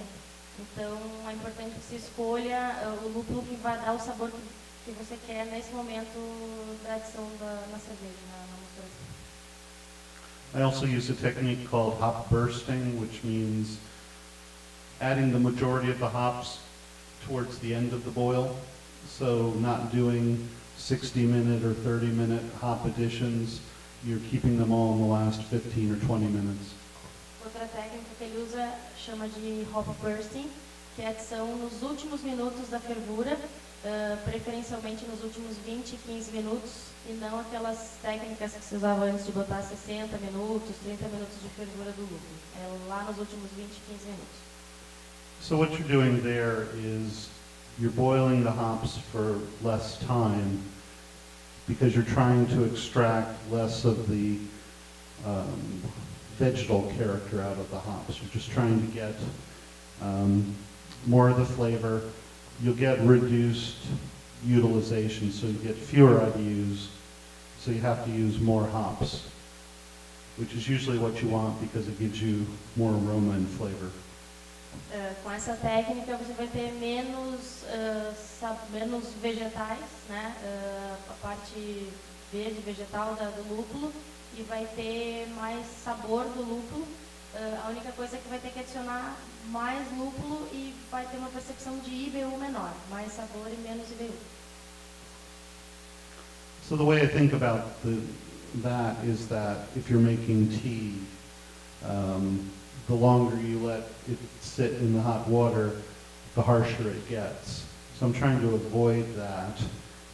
Então, é importante que você escolha o lúpulo que vai dar o sabor que você quer nesse momento da adição na cerveja, na mosturação. I also use a technique called hop bursting, which means adding the majority of the hops towards the end of the boil. So not doing 60-minute or 30-minute hop additions, you're keeping them all in the last 15 or 20 minutes. Outra técnica que ele usa chama de hop bursting, que é a adição nos últimos minutos da fervura, preferencialmente nos últimos 20 e 15 minutos, e não aquelas técnicas que se usava antes de botar 60 minutos, 30 minutos de fervura do lúpulo. É lá nos últimos 20 e 15 minutos. So what you're doing there is you're boiling the hops for less time because you're trying to extract less of the vegetal character out of the hops. You're just trying to get more of the flavor. You'll get reduced utilization, so you get fewer IBUs, so you have to use more hops, which is usually what you want because it gives you more aroma and flavor. Com essa técnica você vai ter menos vegetais, né? A parte verde vegetal do lúpulo, e vai ter mais sabor do lúpulo. A única coisa é que vai ter que adicionar mais lúpulo e vai ter uma percepção de IBU menor, mais sabor e menos IBU. So the way I think about that is that if you're making tea, the longer you let it sit in the hot water, the harsher it gets. So I'm trying to avoid that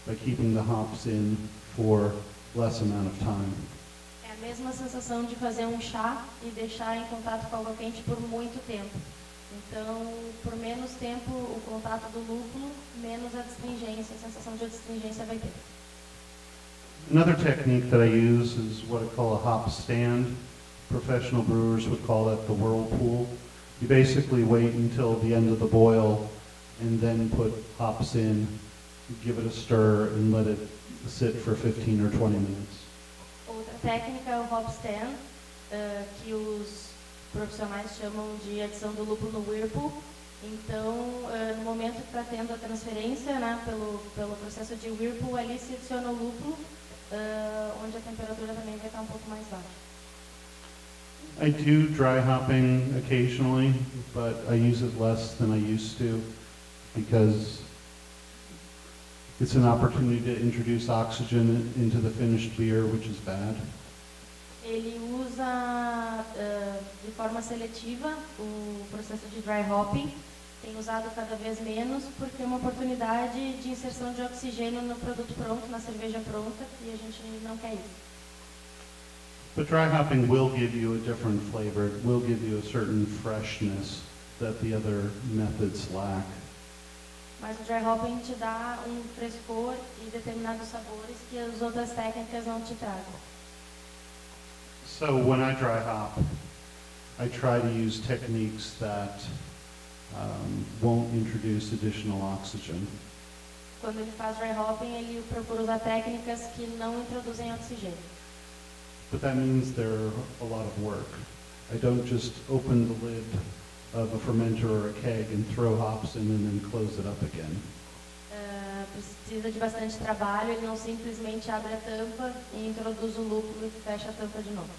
by keeping the hops in for less amount of time. É a mesma sensação de fazer um chá e deixar em contato com água quente por muito tempo. Então, por menos tempo, o contato do lúpulo, menos a astringência, a sensação de astringência vai ter. Another technique that I use is what I call a hop stand. Professional brewers would call that the whirlpool. You basically wait until the end of the boil and then put hops in, give it a stir, and let it sit for 15 or 20 minutes. Outra técnica é o hop stand, que os profissionais chamam de adição do lúpulo no whirlpool. Então, no momento que está tendo a transferência, né, pelo processo de whirlpool, ali se adiciona o lúpulo, onde a temperatura também vai estar um pouco mais baixa. I do dry hopping occasionally, but I use it less than I used to because it's an opportunity to introduce oxygen into the finished beer, which is bad. Ele usa de forma seletiva o processo de dry hopping. Tem usado cada vez menos porque é uma oportunidade de inserção de oxigênio no produto pronto, na cerveja pronta, e a gente não quer isso. But dry hopping will give you a different flavor. It will give you a certain freshness that the other methods lack. Mas o dry hopping te dá um frescor e determinados sabores que as outras técnicas não te tragam. So when I dry hop, I try to use techniques that won't introduce additional oxygen. Quando ele faz dry hopping, ele procura usar técnicas que não introduzem oxigênio. But that means they're a lot of work. I don't just open the lid of a fermenter or a keg and throw hops in and then close it up again. Precisa de bastante trabalho, ele não simplesmente abre a tampa e introduz o lúpulo e fecha a tampa de novo.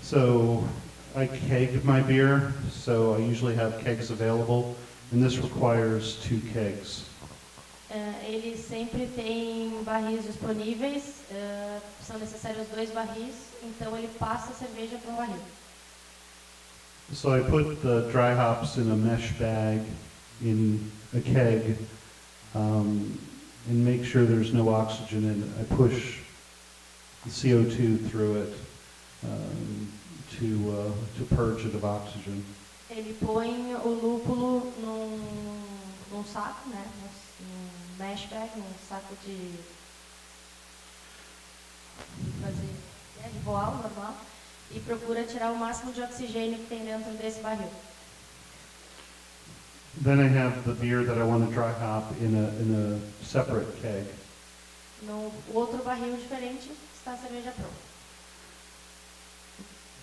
So I keg my beer, so I usually have kegs available, and this requires 2 kegs. Ele sempre tem barris disponíveis, são necessários 2 barris, então ele passa a cerveja para um barril. So I put the dry hops in a mesh bag in a keg and make sure there's no oxygen in it. I push the CO2 through it to purge it of oxygen. Ele põe o lúpulo num saco, né, num mesh bag, num saco de voal normal, e procura tirar o máximo de oxigênio que tem dentro desse barril. Then I have the beer that I want to dry hop in a separate keg. No outro barril diferente está a cerveja pronta.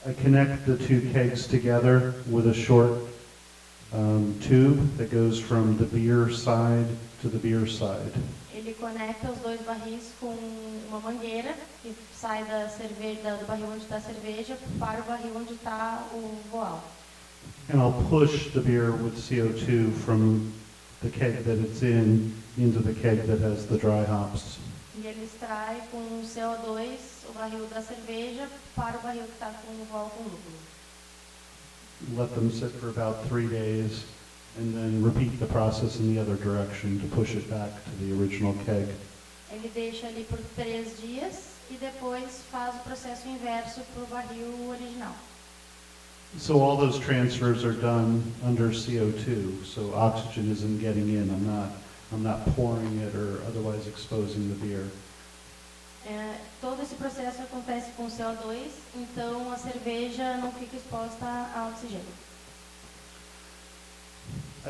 I connect the 2 kegs together with a short tube that goes from the beer side to the beer side. Ele conecta os 2 barris com uma mangueira que sai da cerveja, do barril onde está a cerveja para o barril onde está o voal. And I'll push the beer with CO2 from the keg that it's in into the keg that has the dry hops. E ele extrai com CO2 o barril da cerveja para o barril que está com o voal com lúpulo. Let them sit for about 3 days and then repeat the process in the other direction to push it back to the original keg. Ele deixa ali por 3 dias e depois faz o processo inverso para o barril original. So all those transfers are done under CO2, so oxygen isn't getting in. I'm not pouring it or otherwise exposing the beer. Todo esse processo acontece com CO2, então a cerveja não fica exposta a oxigênio.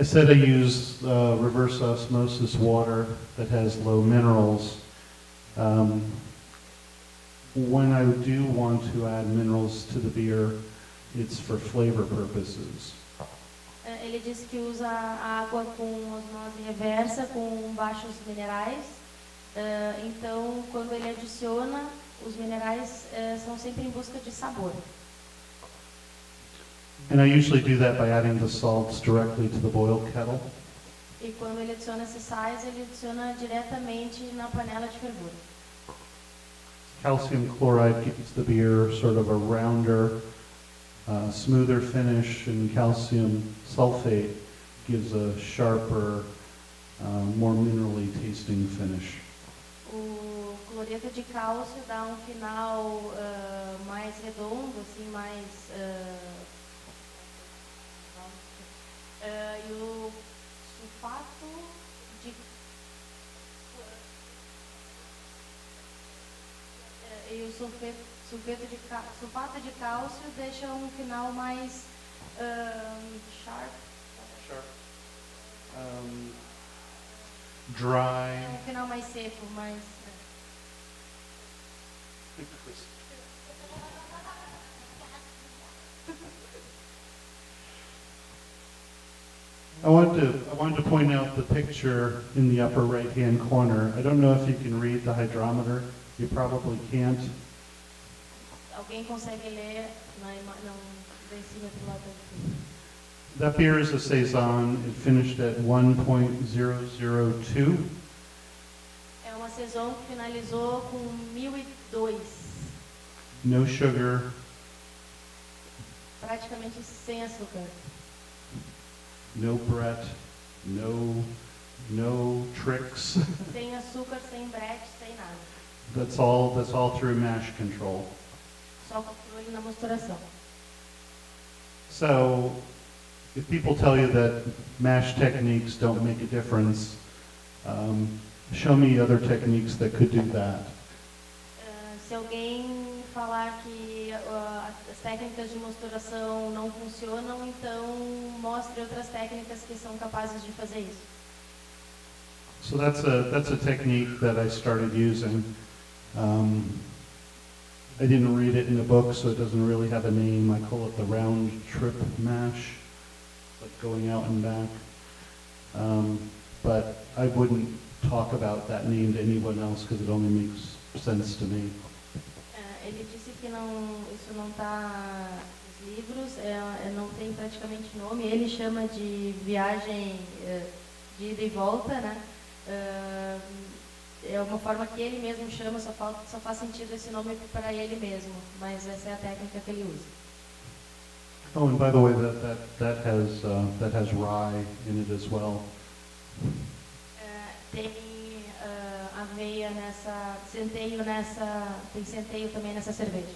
I said I use reverse osmosis water that has low minerals. When I do want to add minerals to the beer, it's for flavor purposes. Ele diz que usa água com osmose reversa, com baixos minerais. Então, quando ele adiciona, os minerais são sempre em busca de sabor. And I usually do that by adding the salts directly to the boil kettle. E quando ele adiciona esses sais, ele adiciona diretamente na panela de fervura. Calcium chloride gives the beer sort of a rounder, smoother finish, and calcium sulfate gives a sharper, more minerally tasting finish. O cloreto de cálcio dá um final mais redondo, assim, mais e o sulfato de sulfato de cálcio deixa um final mais sharp. Dry. Um final mais seco, mais I wanted to point out the picture in the upper right-hand corner. I don't know if you can read the hydrometer. You probably can't. Alguém consegue ler na decímetro lá dentro? That beer is a saison. It finished at 1.002. É uma saison que finalizou com 1002. no sugar, praticamente sem açúcar. no Brett, no tricks. Sem açúcar, sem brete, sem nada. That's all through mash control. Só controle na misturação. So, if people tell you that mash techniques don't make a difference, show me other techniques that could do that. Se alguém falar que as técnicas de misturação não funcionam, então mostre outras técnicas que são capazes de fazer isso. So that's a technique that I started using. I didn't read it in a book, so it doesn't really have a name. I call it the round trip mash, like going out and back. But I wouldn't talk about that name to anyone else because it only makes sense to me. Ele disse que isso não está nos livros, não tem praticamente nome. Ele chama de viagem de ida e volta, né? É uma forma que ele mesmo chama, só faz sentido esse nome para ele mesmo, mas essa é a técnica que ele usa. Oh, and by the way, that has rye in it as well. Tem aveia tem centeio também nessa cerveja.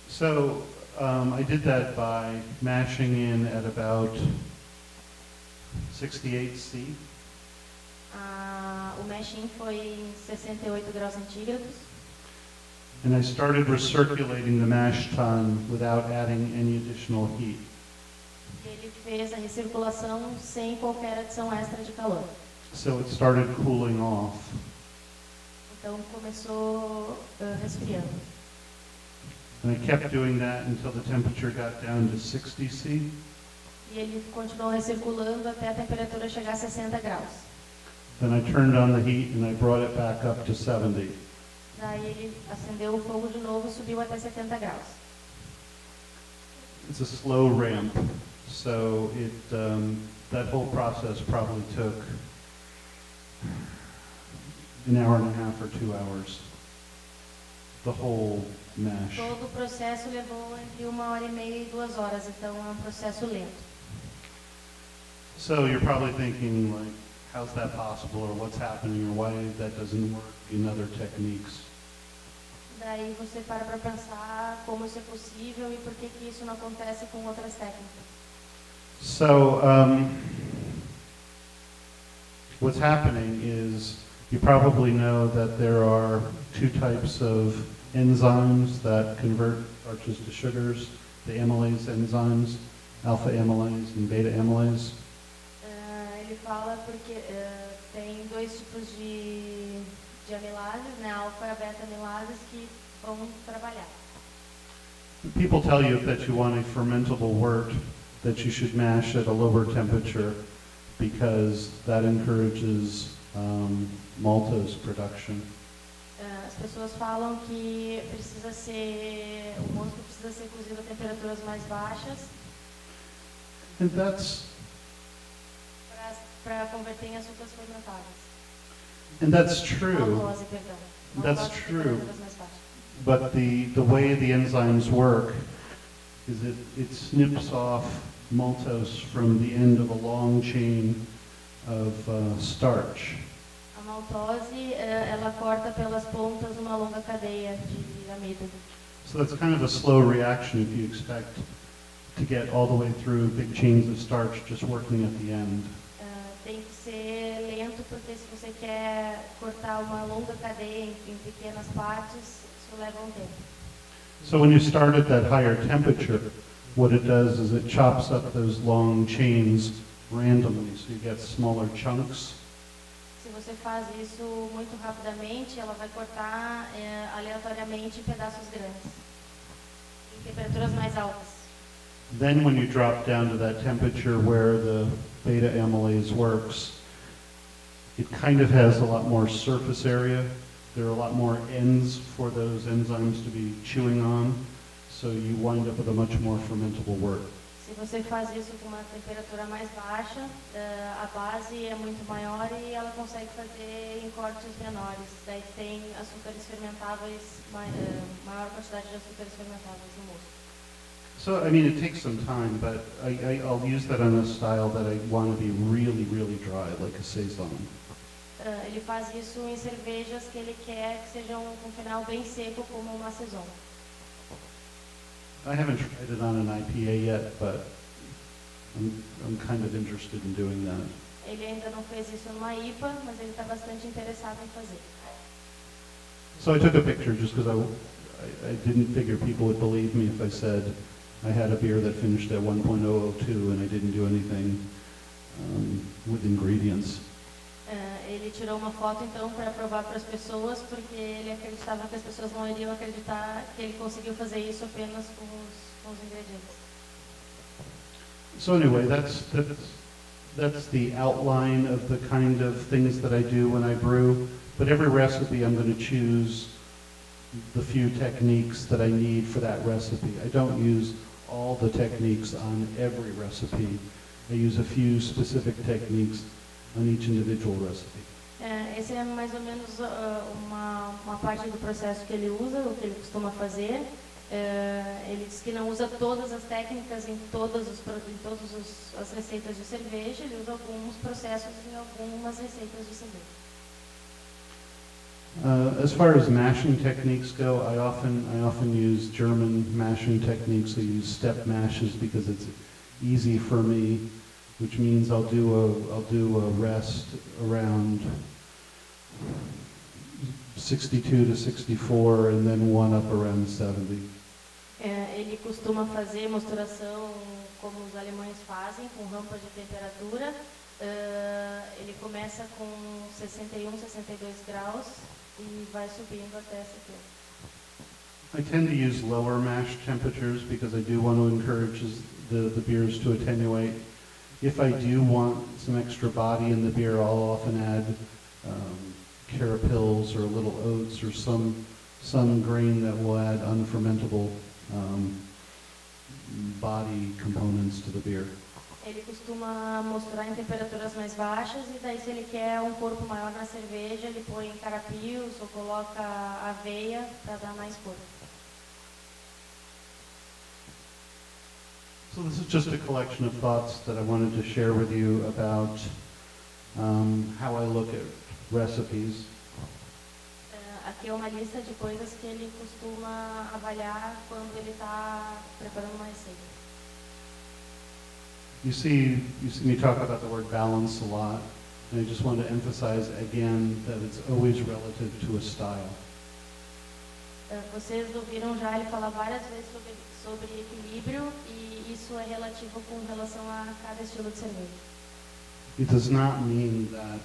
So I did that by mashing in at about 68°C. O mash-in foi em 68 graus centígrados. And I started recirculating the mash tun without adding any additional heat. Ele fez a recirculação sem qualquer adição extra de calor. So it started cooling off. Então começou resfriando. And I kept doing that until the temperature got down to 60°C. E ele continuou recirculando até a temperatura chegar a 60 graus. Then I turned on the heat and I brought it back up to 70. Daí ele acendeu o fogo de novo e subiu até 70 graus. It's a slow ramp, so that whole process probably took an hour and a half or 2 hours. The whole mash. Todo o processo levou entre 1h30 e 2 horas, então é um processo lento. So you're probably thinking, like, how's that possible, or what's happening, or why that doesn't work in other techniques? Daí você para pensar como isso é possível e por que isso não acontece com outras técnicas. So what's happening is you probably know that there are two types of enzymes that convert starches to sugars, the amylase enzymes, alpha amylase and beta amylase. Ele fala porque tem dois tipos de amilases, né, alfa e beta amilases, que vão trabalhar. People tell you that you want a fermentable wort, that you should mash at a lower temperature because that encourages maltose production. As pessoas falam que o mosto precisa ser cozido a temperaturas mais baixas. And that's para converter em açúcares fermentáveis. And that's true. Maltose, perdão. That's Maltose true. temperaturas mais baixas. But the way the enzymes work is it snips off maltose from the end of a long chain of starch. A maltose, ela corta pelas pontas uma longa cadeia de amido. So that's kind of a slow reaction if you expect to get all the way through big chains of starch just working at the end. Tem que ser lento porque se você quer cortar uma longa cadeia em pequenas partes, isso leva um tempo. So when you start at that higher temperature, what it does is it chops up those long chains randomly, so you get smaller chunks. Se você faz isso muito rapidamente, ela vai cortar aleatoriamente pedaços grandes, em temperaturas mais altas. Then when you drop down to that temperature where the beta amylase works, it kind of has a lot more surface area. There are a lot more ends for those enzymes to be chewing on, so you wind up with a much more fermentable wort. Se você faz isso com uma temperatura mais baixa, a base é muito maior e ela consegue fazer em cortes menores. Daí tem açúcares fermentáveis, maior quantidade de açúcares fermentáveis no mosto. So, I mean, it takes some time, but I'll use that on a style that I want to be really, really dry, like a Saison. Ele faz isso em cervejas que ele quer que sejam com final bem seco, como uma Saison. I haven't tried it on an IPA yet, but I'm kind of interested in doing that. Ele ainda não fez isso numa IPA, mas ele está bastante interessado em fazer. So I took a picture just because I didn't figure people would believe me if I said I had a beer that finished at 1.002 and I didn't do anything with ingredients. Ele tirou uma foto então para provar para as pessoas, porque ele acreditava que as pessoas não iriam acreditar que ele conseguiu fazer isso apenas com os ingredientes. So anyway, that's the outline of the kind of things that I do when I brew. But every recipe I'm going to choose the few techniques that I need for that recipe. I don't use all the techniques on every recipe. I use a few specific techniques on each individual recipe. Esse é mais ou menos uma parte do processo que ele usa, o que ele costuma fazer. Ele diz que não usa todas as técnicas em todas as receitas de cerveja, ele usa alguns processos em algumas receitas de cerveja. As far as mashing techniques go, I often use German mashing techniques. I use step mashes because it's easy for me, which means I'll do a rest around 62 to 64 and then one up around 70. Ele costuma fazer mosturação como os alemães fazem, com rampas de temperatura. Ele começa com 61, 62 graus e vai subindo até 70. I tend to use lower mash temperatures because I do want to encourage the beers to attenuate. If I do want some extra body in the beer, I'll often add carapils or little oats or some grain that will add unfermentable body components to the beer. Ele costuma misturar em temperaturas mais baixas e daí se ele quer um corpo maior na cerveja, ele põe carapios ou coloca aveia para dar mais corpo. So this is just a collection of thoughts that I wanted to share with you about how I look at recipes. Aqui é uma lista de coisas que ele costuma avaliar quando ele está preparando uma receita. You see me talk about the word balance a lot, and I just want to emphasize again that it's always relative to a style. Vocês ouviram já ele falar várias vezes sobre equilíbrio e isso é relativo com relação a cada estilo de cerveja. It does not mean that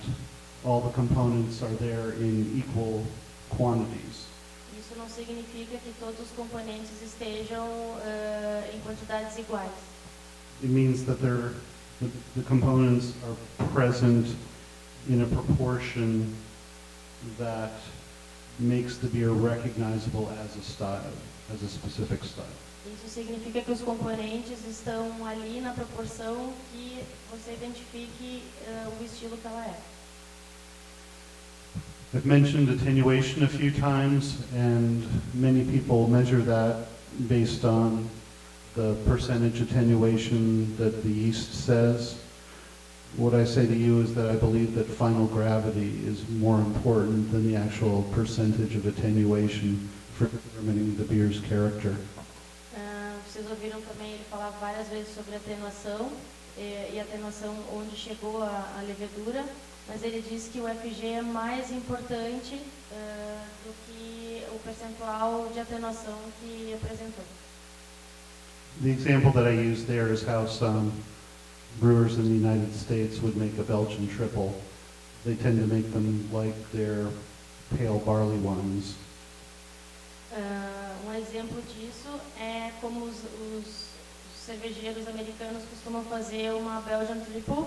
all the components are there in equal quantities. Isso não significa que todos os componentes estejam em quantidades iguais. It means that the components are present in a proportion that makes the beer recognizable as a style, as a specific style. Isso significa que os componentes estão ali na proporção que você identifique o estilo que ela é. I've mentioned attenuation a few times, and many people measure that based on the percentage attenuation that the yeast says. What I say to you is that I believe that final gravity is more important than the actual percentage of attenuation for determining the beer's character. Vocês ouviram também ele falar várias vezes sobre atenuação e atenuação onde chegou a levedura, mas ele diz que o FG é mais importante do que o percentual de atenuação que apresentou. The example that I use there is how some brewers in the United States would make a Belgian triple. They tend to make them like their pale barley wines. Um exemplo disso é como os cervejeiros americanos costumam fazer uma Belgian triple,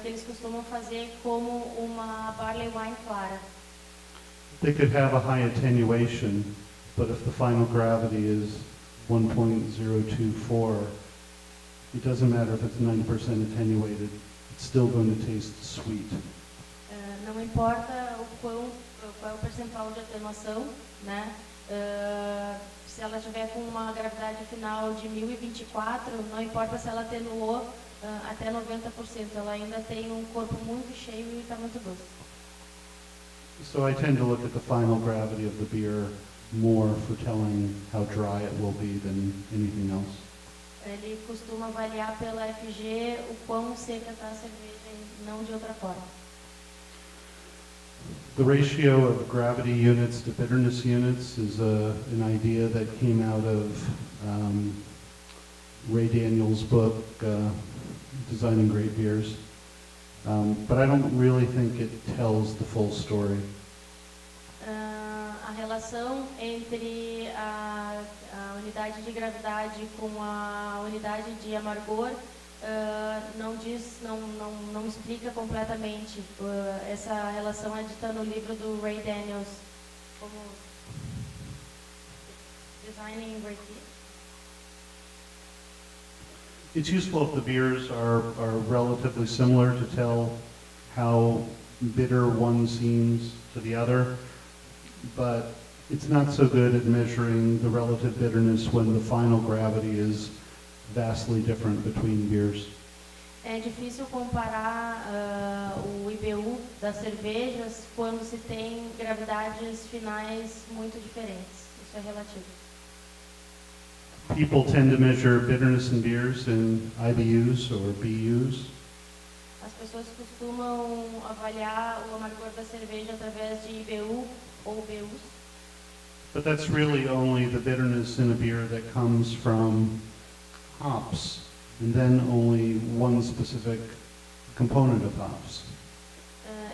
que eles costumam fazer como uma barley wine clara. They could have a high attenuation, but if the final gravity is 1.024, it doesn't matter if it's 90% attenuated, it's still going to taste sweet. Não importa qual é o percentual de atenuação, né? Se ela tiver com uma gravidade final de 1024, não importa se ela atenuou até 90%, ela ainda tem um corpo muito cheio e está muito doce. So I tend to look at the final gravity of the beer more for telling how dry it will be than anything else. Ele costuma avaliar pela FG o quão seca está a cerveja e não de outra forma. The ratio of gravity units to bitterness units is an idea that came out of Ray Daniels' book, Designing Great Beers. But I don't really think it tells the full story. A relação entre a unidade de gravidade com a unidade de amargor não explica completamente. Essa relação é dita no livro do Ray Daniels, como Designing Great Beers. It's useful if the beers are relatively similar to tell how bitter one seems to the other, but it's not so good at measuring the relative bitterness when the final gravity is vastly different between beers. É difícil comparar o IBU das cervejas quando se tem gravidades finais muito diferentes. Isso é relativo. People tend to measure bitterness in beers in IBUs or BUs. As pessoas costumam avaliar o amargor da cerveja através de IBU ou BUs. But that's really only the bitterness in a beer that comes from hops, and then only one specific component of hops.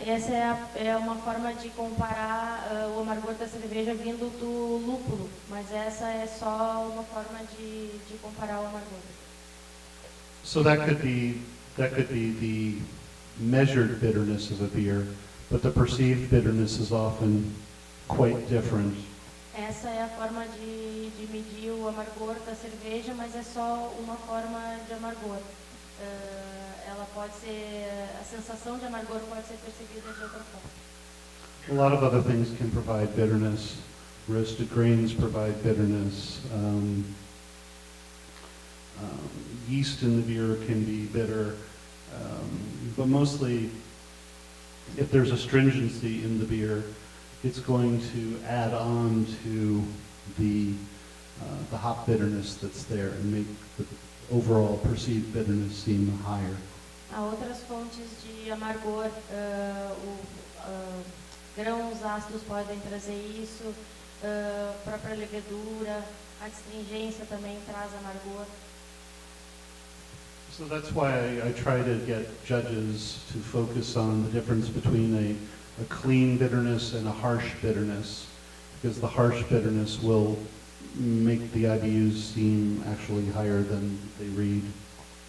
Essa é uma forma de comparar o amargor da cerveja vindo do lúpulo, mas essa é só uma forma de comparar o amargor. So that could be the measured bitterness of a beer, but the perceived bitterness is often quite different. Essa é a forma de medir o amargor da cerveja, mas é só uma forma de amargor. Ela pode ser, a sensação de amargor pode ser percebida de outra forma. A lot of other things can provide bitterness. Roasted grains provide bitterness. Yeast in the beer can be bitter, but mostly, if there's astringency in the beer, it's going to add on to the hop bitterness that's there and make the overall perceived bitterness seem higher. Há outras fontes de amargor, grãos ácidos podem trazer isso, própria levedura, a astringência também traz amargor. So that's why I try to get judges to focus on the difference between a clean bitterness and a harsh bitterness, because the harsh bitterness will make the IBUs seem actually higher than they read.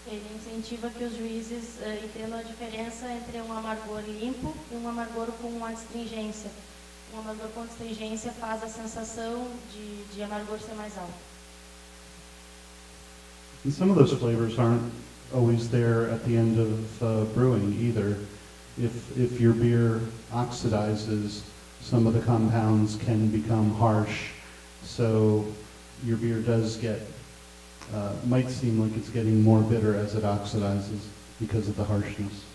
Ele incentiva que os juízes entendam a diferença entre um amargor limpo e um amargor com astringência. Um amargor com astringência faz a sensação de amargor ser mais alta. And some of those flavors aren't always there at the end of brewing either. If your beer oxidizes, some of the compounds can become harsh, so your beer does get, might seem like it's getting more bitter as it oxidizes because of the harshness.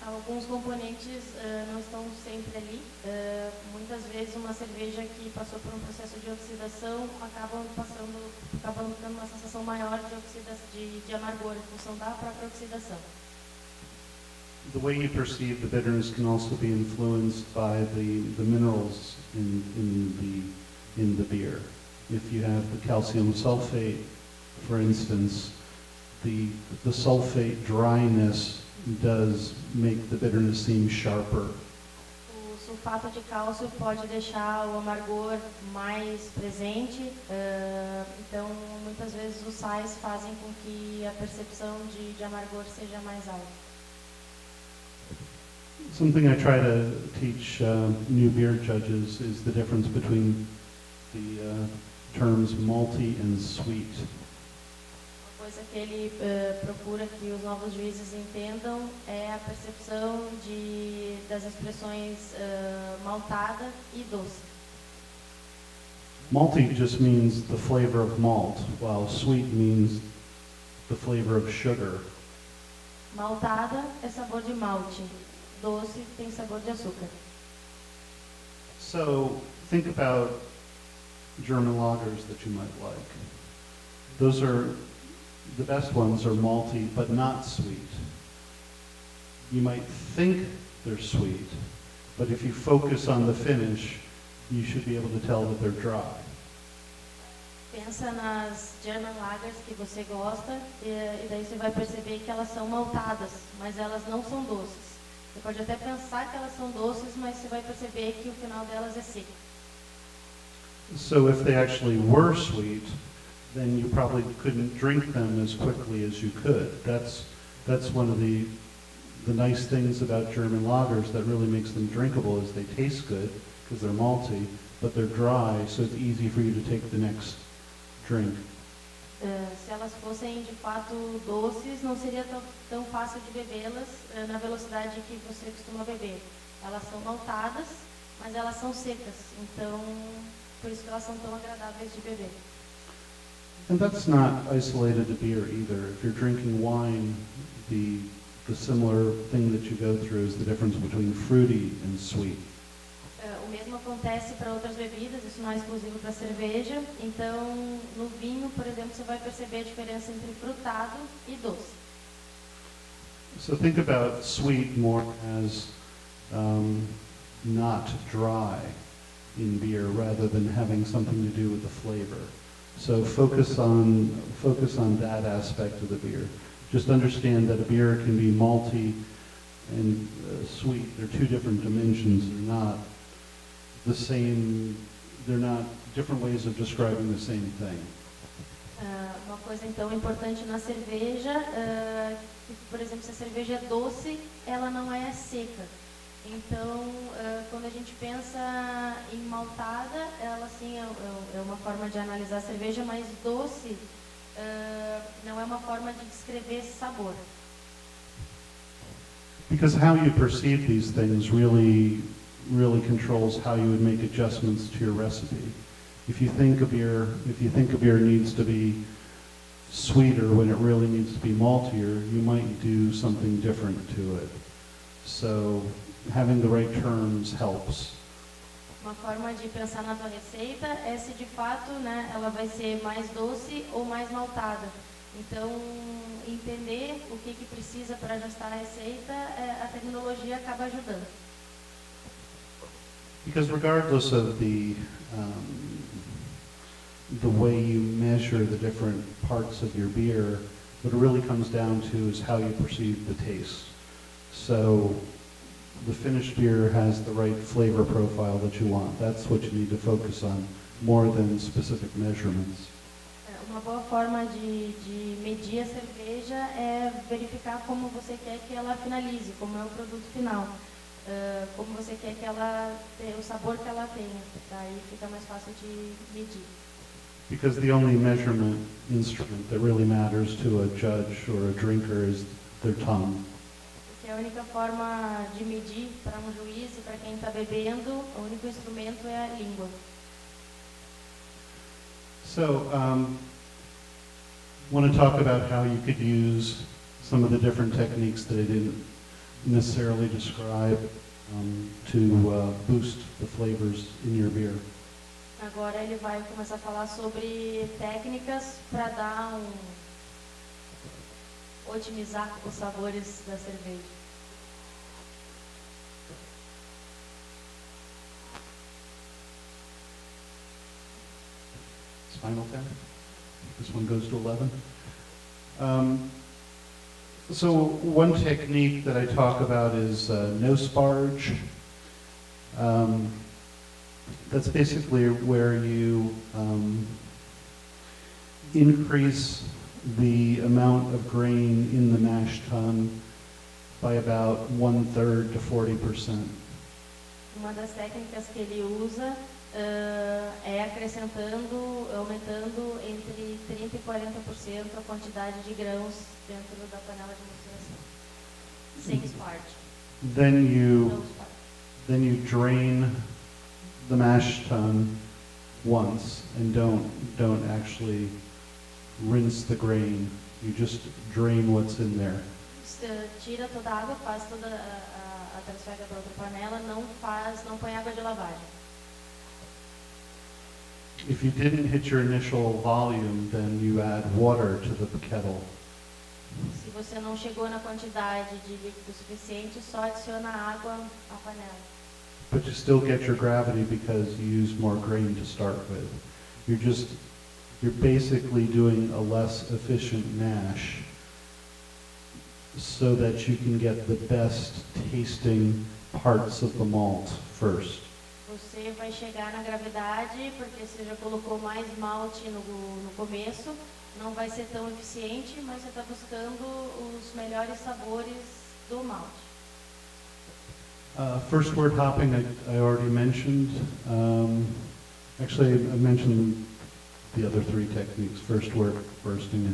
Alguns componentes não estão sempre ali. Muitas vezes uma cerveja que passou por um processo de oxidação acaba tendo uma sensação maior de amargor em função da própria oxidação. The way you perceive the bitterness can also be influenced by the minerals in the beer. If you have the calcium sulfate, for instance, the sulfate dryness does make the bitterness seem sharper. O sulfato de cálcio pode deixar o amargor mais presente, então muitas vezes os sais fazem com que a percepção de amargor seja mais alta. Something I try to teach new beer judges is the difference between the terms malty and sweet. Uma coisa que ele procura que os novos juízes entendam é a percepção das expressões maltada e doce. Malty just means the flavor of malt, while sweet means the flavor of sugar. Maltada é sabor de malte, doce tem sabor de açúcar. So think about German lagers that you might like. Those are, the best ones are malty, but not sweet. You might think they're sweet, but if you focus on the finish, you should be able to tell that they're dry. Pensa nas German lagers que você gosta e daí você vai perceber que elas são maltadas, mas elas não são doces. Você pode até pensar que elas são doces, mas você vai perceber que o final delas é seco. So if they actually were sweet, then you probably couldn't drink them as quickly as you could. That's one of the nice things about German lagers that really makes them drinkable is they taste good because they're malty, but they're dry, so it's easy for you to take the next drink. Se elas fossem de fato doces, não seria tão fácil de bebê-las na velocidade que você costuma beber. Elas são maltadas, mas elas são secas, então por isso que elas são tão agradáveis de beber. And that's not isolated to beer either. If you're drinking wine, the similar thing that you go through is the difference between fruity and sweet. O mesmo acontece para outras bebidas, isso não é exclusivo para cerveja. Então, no vinho, por exemplo, você vai perceber a diferença entre frutado e doce. So think about sweet more as not dry in beer rather than having something to do with the flavor. So focus on that aspect of the beer. Just understand that a beer can be malty and sweet. They're two different dimensions. They're not the same. They're not different ways of describing the same thing. Uma coisa então importante na cerveja, que, por exemplo, se a cerveja é doce, ela não é seca. Então, quando a gente pensa em maltada, ela sim é uma forma de analisar a cerveja, mas doce não é uma forma de descrever esse sabor. Because how you perceive these things really controls how you would make adjustments to your recipe. If you think a beer needs to be sweeter when it really needs to be maltier, you might do something different to it. So having the right terms helps. Uma forma de pensar na tua receita é se de fato, né, ela vai ser mais doce ou mais maltada. Então, entender o que precisa para ajustar a receita, a tecnologia acaba ajudando. Because regardless of the way you measure the different parts of your beer, what it really comes down to is how you perceive the taste. So the finished beer has the right flavor profile that you want. That's what you need to focus on more than specific measurements. Uma boa forma de medir a cerveja é verificar como você quer que ela finalize, como é o produto final, como você quer que ela tenha, o sabor que ela tenha. Daí fica mais fácil de medir. Because the only measurement instrument that really matters to a judge or a drinker is their tongue. Porque a única forma de medir para um juiz e para quem está bebendo, o único instrumento é a língua. So, want to talk about how you could use some of the different techniques that I didn't necessarily describe to boost the flavors in your beer. Agora ele vai começar a falar sobre técnicas para dar otimizar os sabores da cerveja. Spinal tap. This one goes to 11. So one technique that I talk about is no sparge. That's basically where you increase the amount of grain in the mash tun by about 1/3 to 40%. Uma das técnicas que ele usa é aumentando entre 30% e 40% a quantidade de grãos dentro da panela de maceração, sem esparte. Then Não esparte. you drain the mash tun once and don't actually rinse the grain. You just drain what's in there. Tira toda a água, faz toda a transfega para outra panela, não põe água de lavagem. If you didn't hit your initial volume, then you add water to the kettle. Se você não chegou na quantidade de líquido suficiente, só adiciona água à panela. But you still get your gravity because you use more grain to start with. You're basically doing a less efficient mash so that you can get the best tasting parts of the malt first. Você vai chegar na gravidade porque você já colocou mais malte no começo, não vai ser tão eficiente, mas você está buscando os melhores sabores do malte. First word hopping, I already mentioned. Actually, I mentioned the other three techniques, first word bursting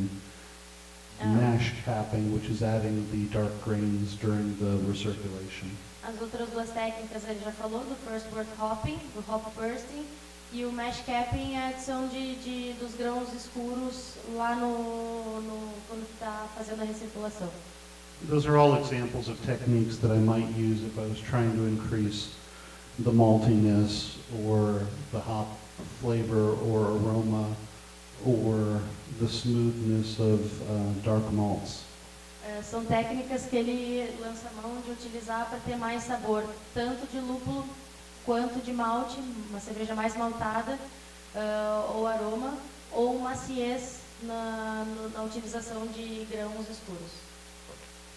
and mash capping, which is adding the dark grains during the recirculation. As outras duas técnicas ele já falou, do first word hopping, do hop bursting, e o mash capping é a adição dos grãos escuros lá quando está fazendo a recirculação. Those are all examples of techniques that I might use if I was trying to increase the maltiness or the hop flavor or aroma or the smoothness of dark malts. São técnicas que ele lança a mão de utilizar para ter mais sabor, tanto de lúpulo quanto de malte, uma cerveja mais maltada, ou aroma, ou maciez na utilização de grãos escuros.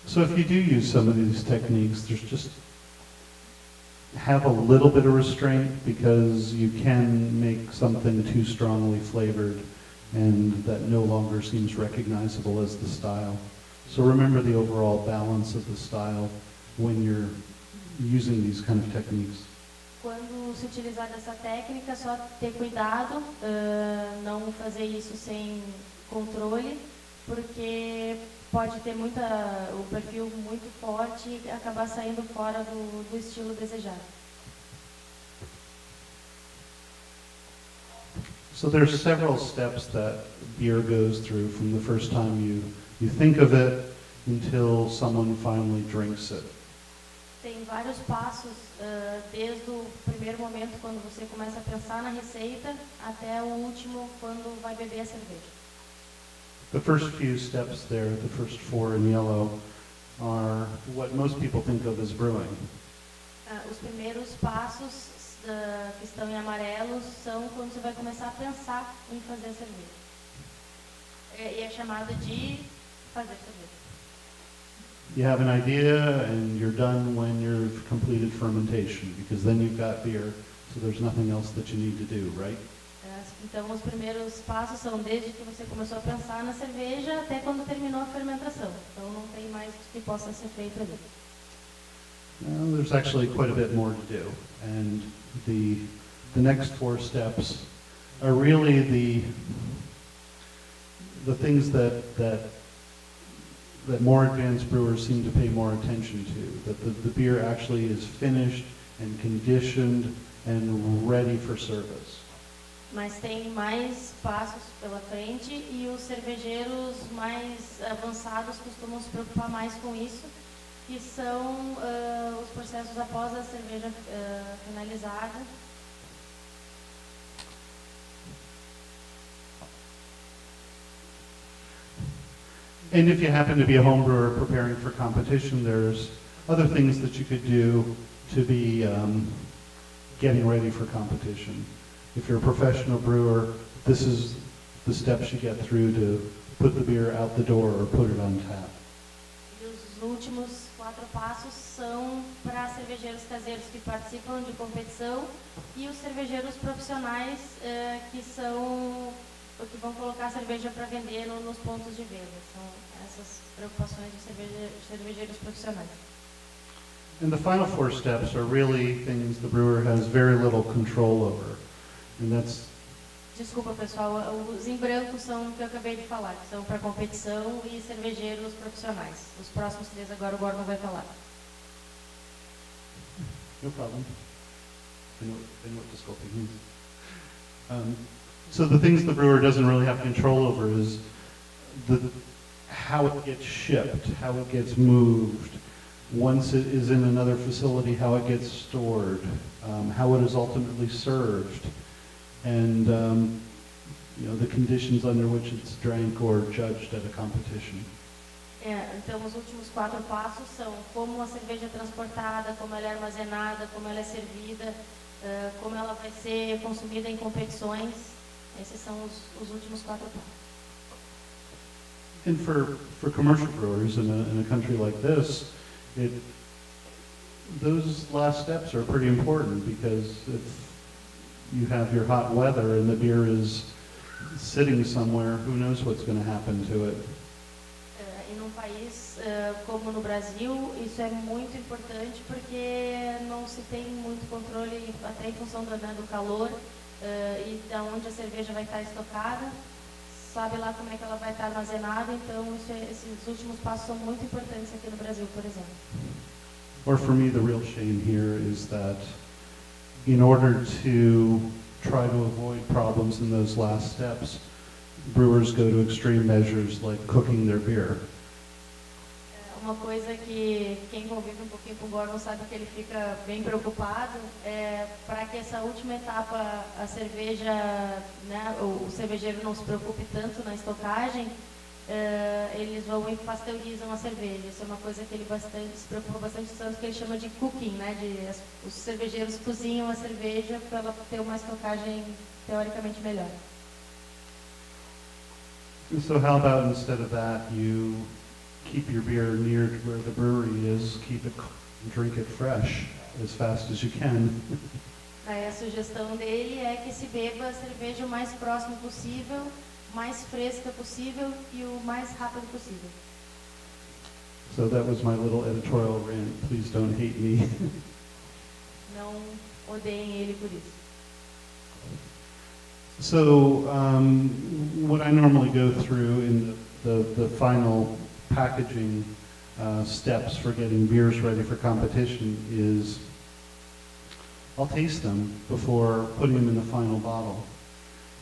So if you do use some of these techniques, there's just have a little bit of restraint because you can make something too strongly flavored and that no longer seems recognizable as the style. So remember the overall balance of the style when you're using these kind of techniques. Quando se utilizar dessa técnica, só ter cuidado, não fazer isso sem controle, porque pode ter o perfil muito forte e acabar saindo fora do estilo desejado. So there's several steps that beer goes through from the first time you think of it until someone finally drinks it. Tem vários passos, desde o primeiro momento, quando você começa a pensar na receita, até o último, quando vai beber a cerveja. The first few steps there, the first four in yellow, are what most people think of as brewing. Os primeiros passos que estão em amarelo são quando você vai começar a pensar em fazer a cerveja. E é chamado de fazer cerveja. You have an idea and you're done when you've completed fermentation, because then you've got beer, so there's nothing else that you need to do, right? Então, os primeiros passos são desde que você começou a pensar na cerveja até quando terminou a fermentação. Então, não tem mais que possa ser feito ali. Well, there's actually quite a bit more to do, and the next four steps are really the things that more advanced brewers seem to pay more attention to. That the beer actually is finished and conditioned and ready for service. Mas tem mais passos pela frente e os cervejeiros mais avançados costumam se preocupar mais com isso, que são os processos após a cerveja finalizada. And if you happen to be a home brewer preparing for competition, there's other things that you could do to be getting ready for competition. If you're a professional brewer, this is the steps you get through to put the beer out the door or put it on tap. E os últimos 4 passos são para cervejeiros caseiros que participam de competição e os cervejeiros profissionais que vão colocar a cerveja para vender nos pontos de venda. São essas preocupações de cervejeiros profissionais. And the final 4 steps are really things the brewer has very little control over. And that's Desculpa, pessoal, os em branco são o que eu acabei de falar, que são para competição e cervejeiros profissionais. Os próximos 3 agora o Gordon vai falar. no problem. I know what disculping means. So the things the brewer doesn't really have control over is how it gets shipped, how it gets moved, once it is in another facility, how it gets stored, how it is ultimately served, and the conditions under which it's drank or judged at a competition. Então, os últimos 4 passos são como a cerveja é transportada, como ela é armazenada, como ela é servida, como ela vai ser consumida em competições. Esses são os últimos 4 passos. And for commercial brewers in a country like this, those last steps are pretty important, because if you have your hot weather and the beer is sitting somewhere, who knows what's going to happen to it. Em um país como no Brasil, isso é muito importante, porque não se tem muito controle, até em função do calor e de onde a cerveja vai estar estocada. Sabe lá como é que ela vai estar armazenada, então esses últimos passos são muito importantes aqui no Brasil, por exemplo. Or for me, the real shame here is that in order to try to avoid problems in those last steps, brewers go to extreme measures like cooking their beer. Uma coisa que quem convive um pouquinho com o Gordon sabe que ele fica bem preocupado, para que essa última etapa, a cerveja, né, o cervejeiro não se preocupe tanto na estocagem, eles vão e pasteurizam a cerveja. Isso é uma coisa que ele se preocupa bastante, tanto que ele chama de cooking, né, os cervejeiros cozinham a cerveja para ela ter uma estocagem teoricamente melhor. And so how about instead of that, you keep your beer near to where the brewery is, keep it, drink it fresh as fast as you can. Aí a sugestão dele é que se beba a cerveja o mais próximo possível, mais fresca possível e o mais rápido possível. So that was my little editorial rant. Please don't hate me. Não odeiem ele por isso. So what I normally go through in the final packaging steps for getting beers ready for competition is I'll taste them before putting them in the final bottle.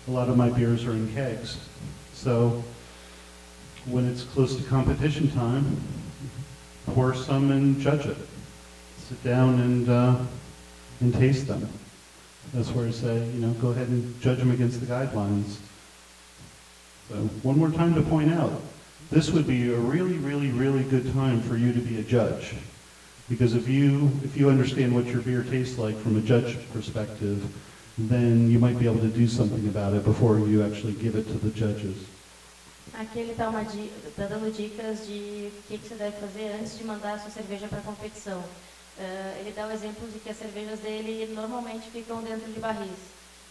A lot of my beers are in kegs, so when it's close to competition time, pour some and judge it. Sit down and taste them. That's where I say, go ahead and judge them against the guidelines. So one more time to point out, this would be a really, really, really good time for you to be a judge. Because if you understand what your beer tastes like from a judge perspective, then you might be able to do something about it before you actually give it to the judges. Aqui ele está dando dicas de o que você deve fazer antes de mandar a sua cerveja para a competição. Ele dá o exemplo de que as cervejas dele normalmente ficam dentro de barris.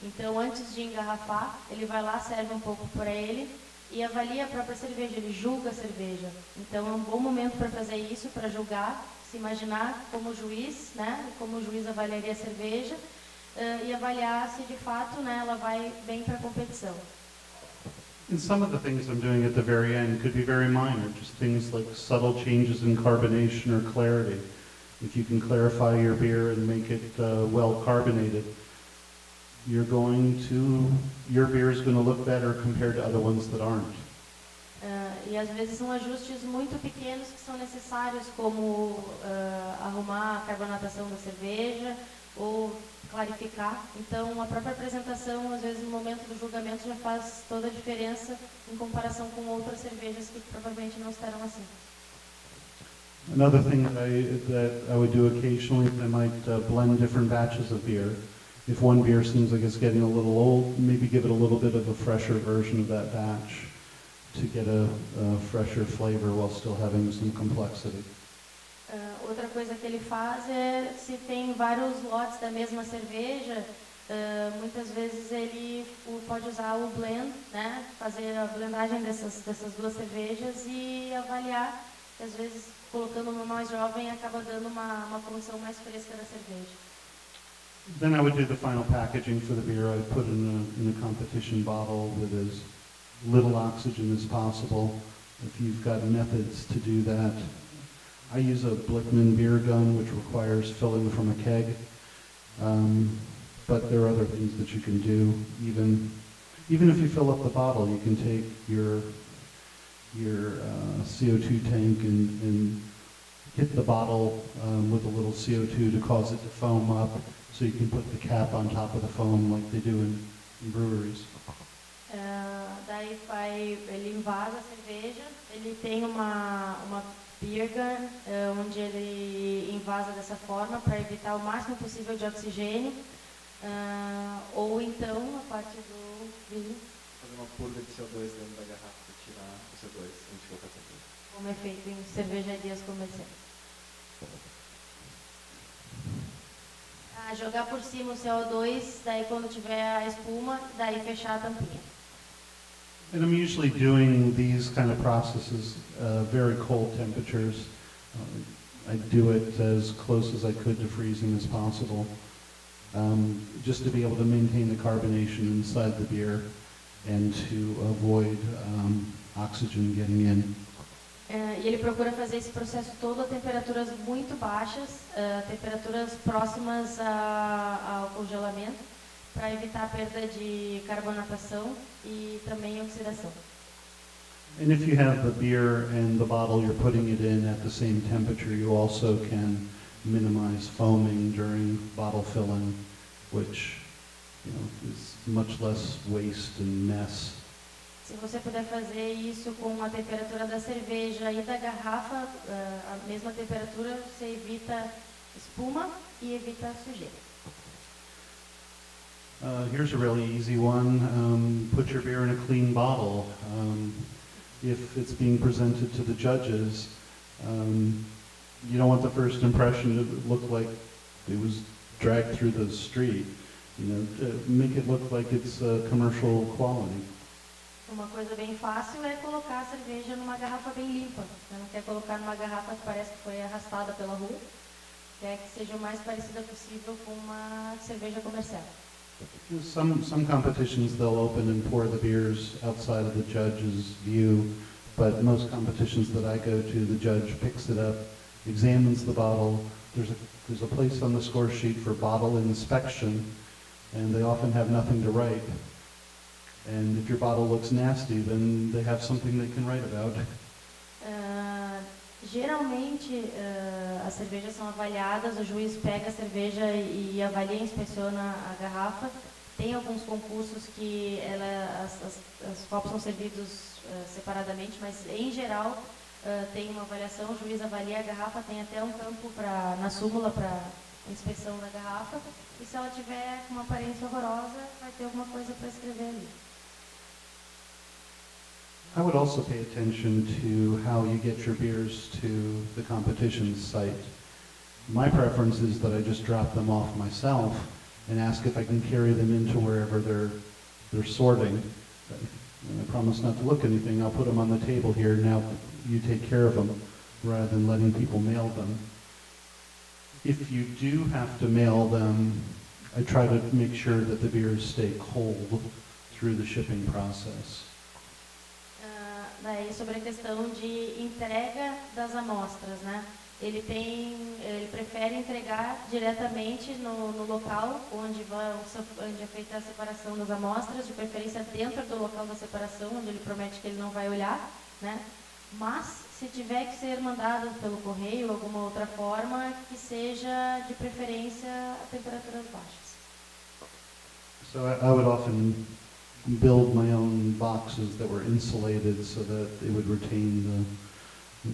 Então, antes de engarrafar, ele vai lá, serve um pouco para ele e avalia a própria cerveja, ele julga a cerveja. Então, é um bom momento para fazer isso, para julgar, se imaginar como juiz, né, como o juiz avaliaria a cerveja e avaliar se de fato, né, ela vai bem para a competição. And some of the things I'm doing at the very end could be very minor, just things like subtle changes in carbonation or clarity. If you can clarify your beer and make it well carbonated, your beer is going to look better compared to other ones that aren't. E às vezes são ajustes muito pequenos que são necessários, como arrumar a carbonatação da cerveja ou clarificar. Então, a própria apresentação, às vezes no momento do julgamento, já faz toda a diferença em comparação com outras cervejas que provavelmente não estarão assim. Another thing that I would do occasionally is I might blend different batches of beer. If one beer seems like it's getting a little old, maybe give it a little bit of a fresher version of that batch to get a fresher flavor while still having some complexity. Outra coisa que ele faz é, se tem vários lotes da mesma cerveja, muitas vezes ele pode usar o blend, né, fazer a blendagem dessas duas cervejas e avaliar que às vezes colocando no mais jovem acaba dando uma condição mais fresca da cerveja. Then I would do the final packaging for the beer. I'd put in a competition bottle with as little oxygen as possible. If you've got methods to do that, I use a Blickman beer gun, which requires filling from a keg. But there are other things that you can do. Even if you fill up the bottle, you can take your CO2 tank and hit the bottle with a little CO2 to cause it to foam up, so you can put the cap on top of the foam like they do in breweries. Daí ele invasa a cerveja, ele tem uma beer gun, onde ele invasa dessa forma para evitar o máximo possível de oxigênio, ou então a parte do vinho. Fazer uma purga de CO2 dentro da garrafa para tirar o CO2 antes de colocar cerveja. Como é feito em cervejarias comerciais. Jogar por cima o CO2, daí quando tiver a espuma, daí fechar a tampinha. And I'm usually doing these kind of processes very cold temperatures. I do it as close as I could to freezing as possible, just to be able to maintain the carbonation inside the beer and to avoid oxygen getting in. E ele procura fazer esse processo todo a temperaturas muito baixas, temperaturas próximas ao congelamento, para evitar a perda de carbonatação e também oxidação. And if you have the beer and the bottle you're putting it in at the same temperature, you also can minimize foaming during bottle filling, which is much less waste and mess. Se você puder fazer isso com a temperatura da cerveja e da garrafa, a mesma temperatura, você evita espuma e evita sujeira. Here's a really easy one. Put your beer in a clean bottle. If it's being presented to the judges, you don't want the first impression to look like it was dragged through the street. Make it look like it's commercial quality. Uma coisa bem fácil é colocar a cerveja numa garrafa bem limpa. Você não quer colocar numa garrafa que parece que foi arrastada pela rua. Quer que seja o mais parecida possível com uma cerveja comercial. Some competitions they'll open and pour the beers outside of the judge's view, but most competitions that I go to, the judge picks it up, examines the bottle. There's a place on the score sheet for bottle inspection, and they often have nothing to write. And if your bottle looks nasty, then they have something they can write about. Geralmente, as cervejas são avaliadas, o juiz pega a cerveja e avalia, inspeciona a garrafa. Tem alguns concursos que os copos são servidos separadamente, mas em geral tem uma avaliação, o juiz avalia a garrafa, tem até um campo na súmula para inspeção da garrafa. E se ela tiver uma aparência horrorosa, vai ter alguma coisa para escrever ali. I would also pay attention to how you get your beers to the competition site. My preference is that I just drop them off myself and ask if I can carry them into wherever they're sorting. And I promise not to look anything. I'll put them on the table here. Now you take care of them, rather than letting people mail them. If you do have to mail them, I try to make sure that the beers stay cold through the shipping process. Daí sobre a questão de entrega das amostras, né? Ele prefere entregar diretamente no local onde é feita a separação das amostras, de preferência dentro do local da separação, onde ele promete que ele não vai olhar, né? Mas se tiver que ser mandado pelo correio ou alguma outra forma, que seja de preferência a temperaturas baixas. So I would often build my own boxes that were insulated so that they would retain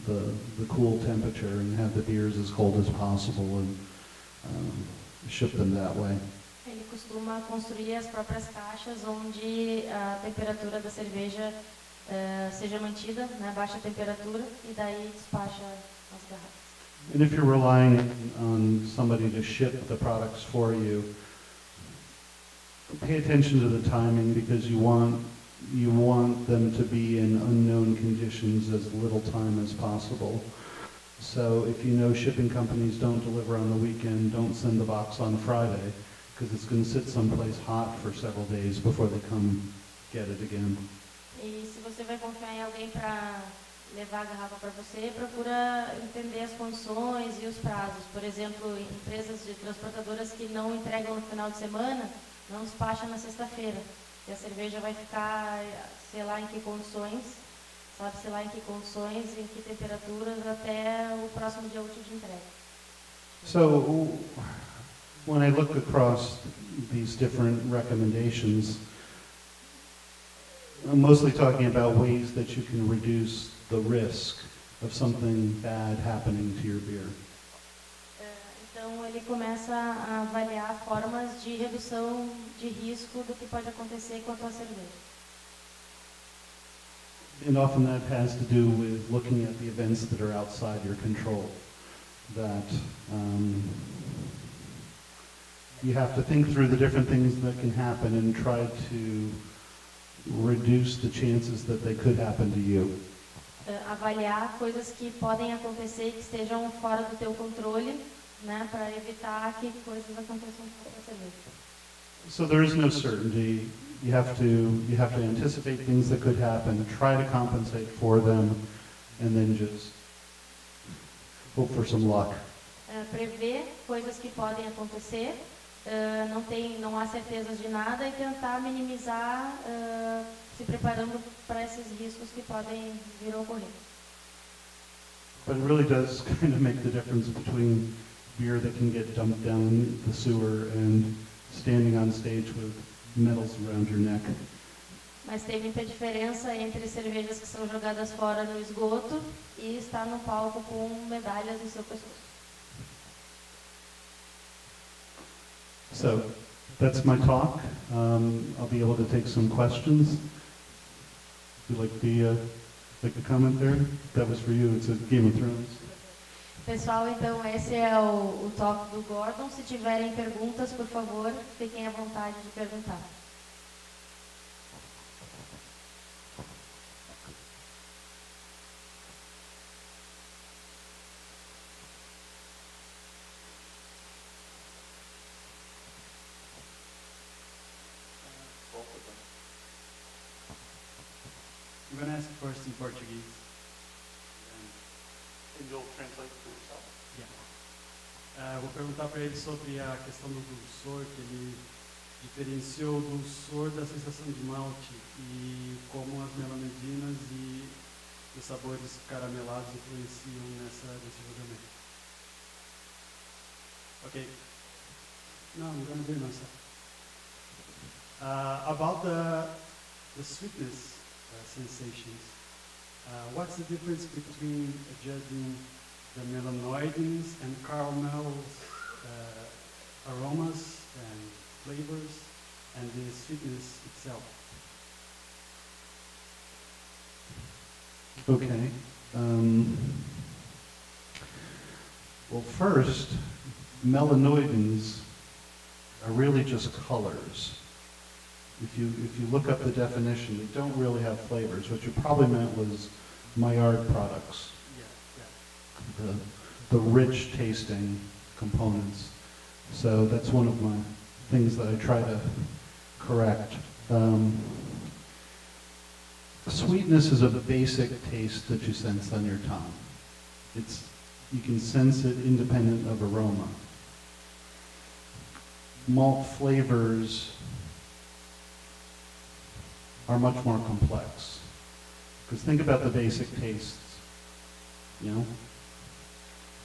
the cool temperature and have the beers as cold as possible and ship them that way. Ele costuma construir as próprias caixas onde a temperatura da cerveja seja mantida, né, baixa temperatura, e daí despacha as garrafas. And if you're relying on somebody to ship the products for you, pay attention to the timing, because you want you want them to be in unknown conditions as little time as possible. So if you know shipping companies don't deliver on the weekend, don't send the box on Friday, because it's going to sit someplace hot for several days before they come get it again. E se você vai confiar em alguém para levar a garrafa para você, procura entender as condições e os prazos. Por exemplo, empresas de transportadoras que não entregam no final de semana, não despacham na sexta-feira. E a cerveja vai ficar, sei lá em que condições, sabe-se lá em que condições, em que temperaturas, até o próximo dia útil de entrega. So when I look across these different recommendations, I'm mostly talking about ways that you can reduce the risk of something bad happening to your beer. Então ele começa a avaliar formas de redução de risco do que pode acontecer com a tua cerveja. And often that has to do with looking at the events that are outside your control. That you have to think through the different things that can happen and try to reduce the chances that they could happen to you. Avaliar coisas que podem acontecer e que estejam fora do teu controle, né, para evitar que coisas aconteçam com a cerveja. So there is no certainty. You have to anticipate things that could happen, try to compensate for them, and then just hope for some luck. Prever coisas que podem acontecer, não há certezas de nada e tentar minimizar, se preparando para esses riscos que podem vir a ocorrer. But it really does kind of make the difference between beer that can get dumped down the sewer and standing on stage with medals around your neck. Mas tem muita diferença entre cervejas que são jogadas fora no esgoto e estar no palco com medalhas no seu pescoço. So that's my talk. I'll be able to take some questions. Would you like to comment there? That was for you. It's a Game of Thrones. Pessoal, então esse é o talk do Gordon. Se tiverem perguntas, por favor, fiquem à vontade de perguntar. I'm going to ask first in Portuguese. And you'll translate for yourself? Vou perguntar para ele sobre a questão do dulçor, que ele diferenciou o dulçor da sensação de malte e como as melamedinas e os sabores caramelados influenciam nesse julgamento. Okay. No, I'm going to do it myself. About the sweetness sensations, what's the difference between judging the melanoidins and caramels, aromas and flavors, and the sweetness itself? Okay. Well, first, melanoidins are really just colors. If you look up the definition, they don't really have flavors. What you probably meant was Maillard products. The rich tasting components. So that's one of my things that I try to correct. Sweetness is a basic taste that you sense on your tongue. You can sense it independent of aroma. Malt flavors are much more complex. Because think about the basic tastes,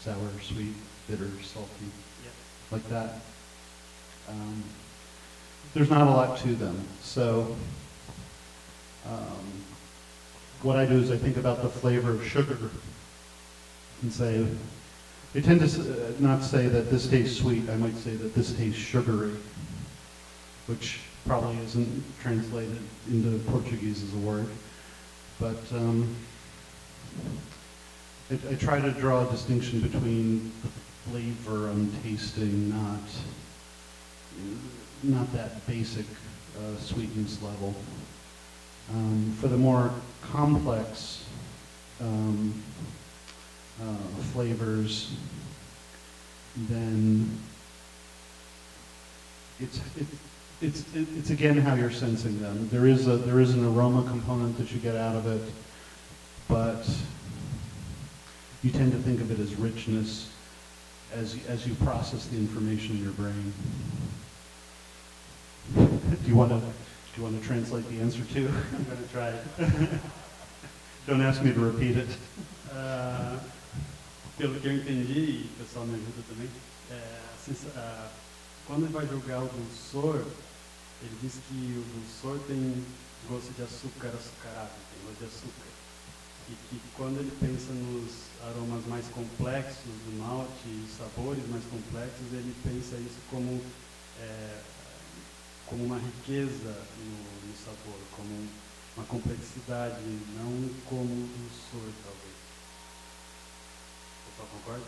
sour, sweet, bitter, salty, like that. There's not a lot to them. So what I do is I think about the flavor of sugar and say, they tend to not say that this tastes sweet, I might say that this tastes sugary, which probably isn't translated into Portuguese as a word. But I try to draw a distinction between the flavor I'm tasting, not that basic sweetness level. For the more complex flavors, then it's again how you're sensing them. There is an aroma component that you get out of it, but you tend to think of it as richness as you process the information in your brain. Do you want to translate the answer too? I'm going to try. Don't ask me to repeat it. Pelo que eu entendi, o pessoal me ajuda também, quando ele vai julgar o dulçor, ele diz que o dulçor tem gosto de açúcar açucarado, tem gosto de açúcar. E que quando ele pensa nos aromas mais complexos do malte e sabores mais complexos, ele pensa isso como uma riqueza no sabor, como uma complexidade, não como um dulçor, talvez. O pessoal concorda?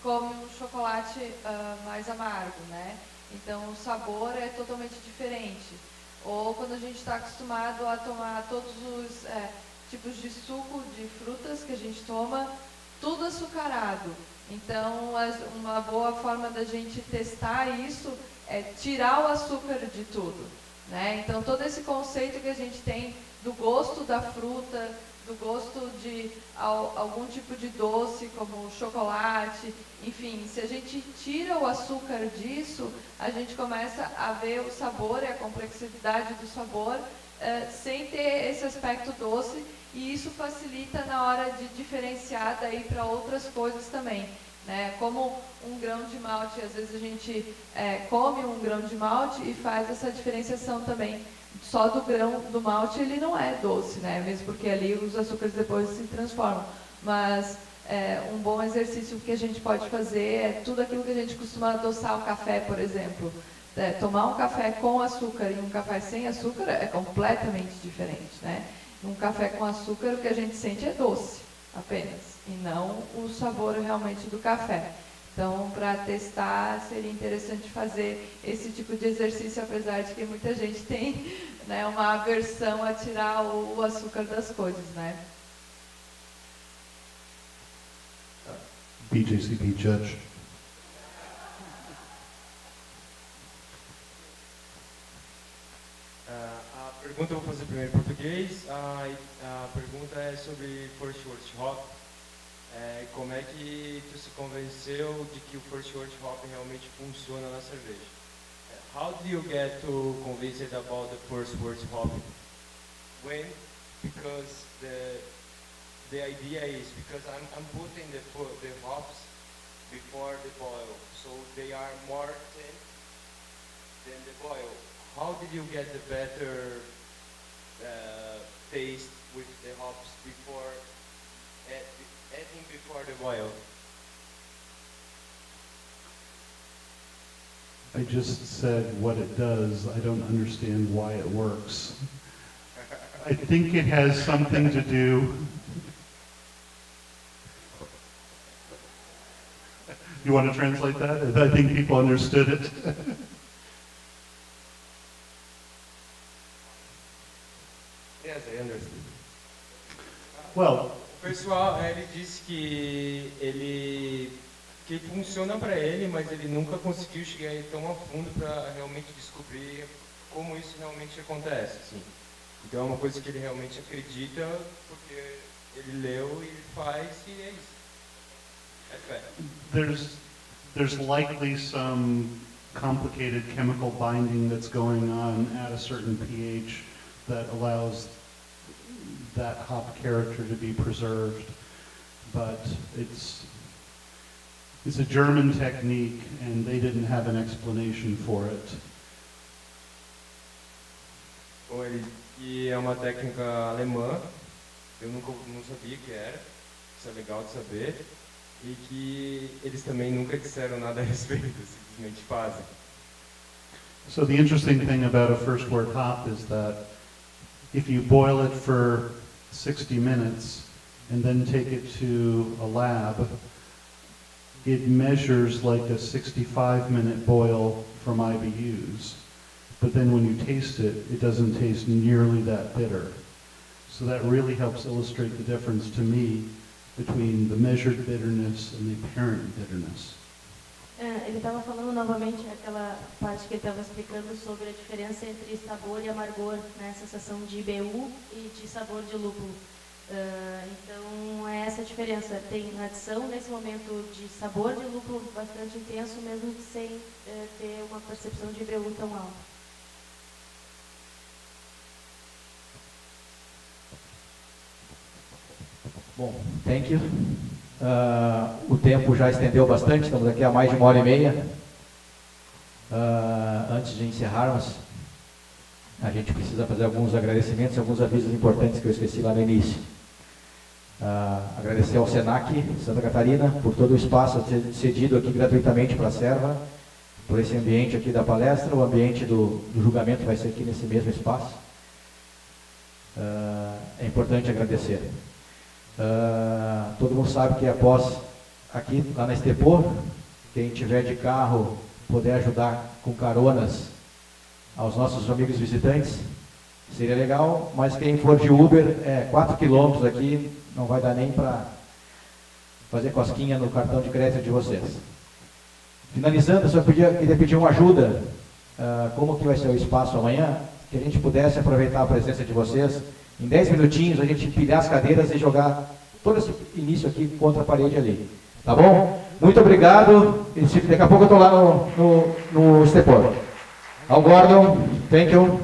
Come um chocolate mais amargo, né? Então o sabor é totalmente diferente. Ou quando a gente está acostumado a tomar todos os tipos de suco de frutas que a gente toma, tudo açucarado. Então uma boa forma da gente testar isso é tirar o açúcar de tudo, né? Então todo esse conceito que a gente tem do gosto da fruta, do gosto de algum tipo de doce, como chocolate, enfim, se a gente tira o açúcar disso, a gente começa a ver o sabor e a complexidade do sabor sem ter esse aspecto doce, e isso facilita na hora de diferenciar daí para outras coisas também, né? Como um grão de malte, às vezes a gente come um grão de malte e faz essa diferenciação também. Só do grão do malte ele não é doce, né? Mesmo porque ali os açúcares depois se transformam. Mas um bom exercício que a gente pode fazer é tudo aquilo que a gente costuma adoçar o café, por exemplo. Tomar um café com açúcar e um café sem açúcar é completamente diferente, né? Um café com açúcar o que a gente sente é doce, apenas, e não o sabor realmente do café. Então, para testar, seria interessante fazer esse tipo de exercício, apesar de que muita gente tem, né, uma aversão a tirar o açúcar das coisas, né? BJCP Judge. A pergunta eu vou fazer primeiro em português. A pergunta é sobre First World Hop. Como é que tu se convenceu de que o First World Hop realmente funciona na cerveja? How do you get to convinced about the First World Hop? When? Because the idea is because I'm putting the hops before the boil, so they are more thin than the boil. How did you get the better taste with the hops before adding before the boil? I just said what it does. I don't understand why it works. I think it has something to do. You want to translate that? I think people understood it. Yes, I understood. Well, O pessoal, ele disse que funciona para ele, mas ele nunca conseguiu chegar aí tão a fundo para realmente descobrir como isso realmente acontece, assim. Então é uma coisa que ele realmente acredita, porque ele leu e faz, e é isso. É fé. there's likely some complicated chemical binding that's going on at a certain pH that allows that hop character to be preserved, but it's a German technique and they didn't have an explanation for it. E é uma técnica alemã, eu não sabia que era. isso é legal de saber, e que eles também nunca disseram nada a respeito, simplesmente fazem. So the interesting thing about a first wort hop is that if you boil it for 60 minutes and then take it to a lab, it measures like a 65-minute boil from IBUs. But then when you taste it, it doesn't taste nearly that bitter. So that really helps illustrate the difference to me between the measured bitterness and the apparent bitterness. Ele estava falando novamente aquela parte que ele estava explicando sobre a diferença entre sabor e amargor, né, sensação de IBU e de sabor de lúpulo. Então é essa a diferença. Tem adição nesse momento de sabor de lúpulo bastante intenso, mesmo sem ter uma percepção de IBU tão alta. Bom, thank you. O tempo já estendeu bastante, estamos aqui há mais de 1h30. Antes de encerrarmos, a gente precisa fazer alguns agradecimentos, alguns avisos importantes que eu esqueci lá no início. Agradecer ao Senac Santa Catarina por todo o espaço cedido aqui gratuitamente para a Serva, por esse ambiente aqui da palestra. O ambiente do julgamento vai ser aqui nesse mesmo espaço. É importante agradecer. Todo mundo sabe que após aqui lá na Estepô, quem tiver de carro poder ajudar com caronas aos nossos amigos visitantes seria legal, mas quem for de Uber 4 quilômetros aqui não vai dar nem para fazer cosquinha no cartão de crédito de vocês. Finalizando, eu só queria pedir uma ajuda, como que vai ser o espaço amanhã, que a gente pudesse aproveitar a presença de vocês. Em 10 minutinhos a gente empilhar as cadeiras e jogar todo esse início aqui contra a parede ali. Tá bom? Muito obrigado. Daqui a pouco eu estou lá no Estepô. Ao Gordon, thank you.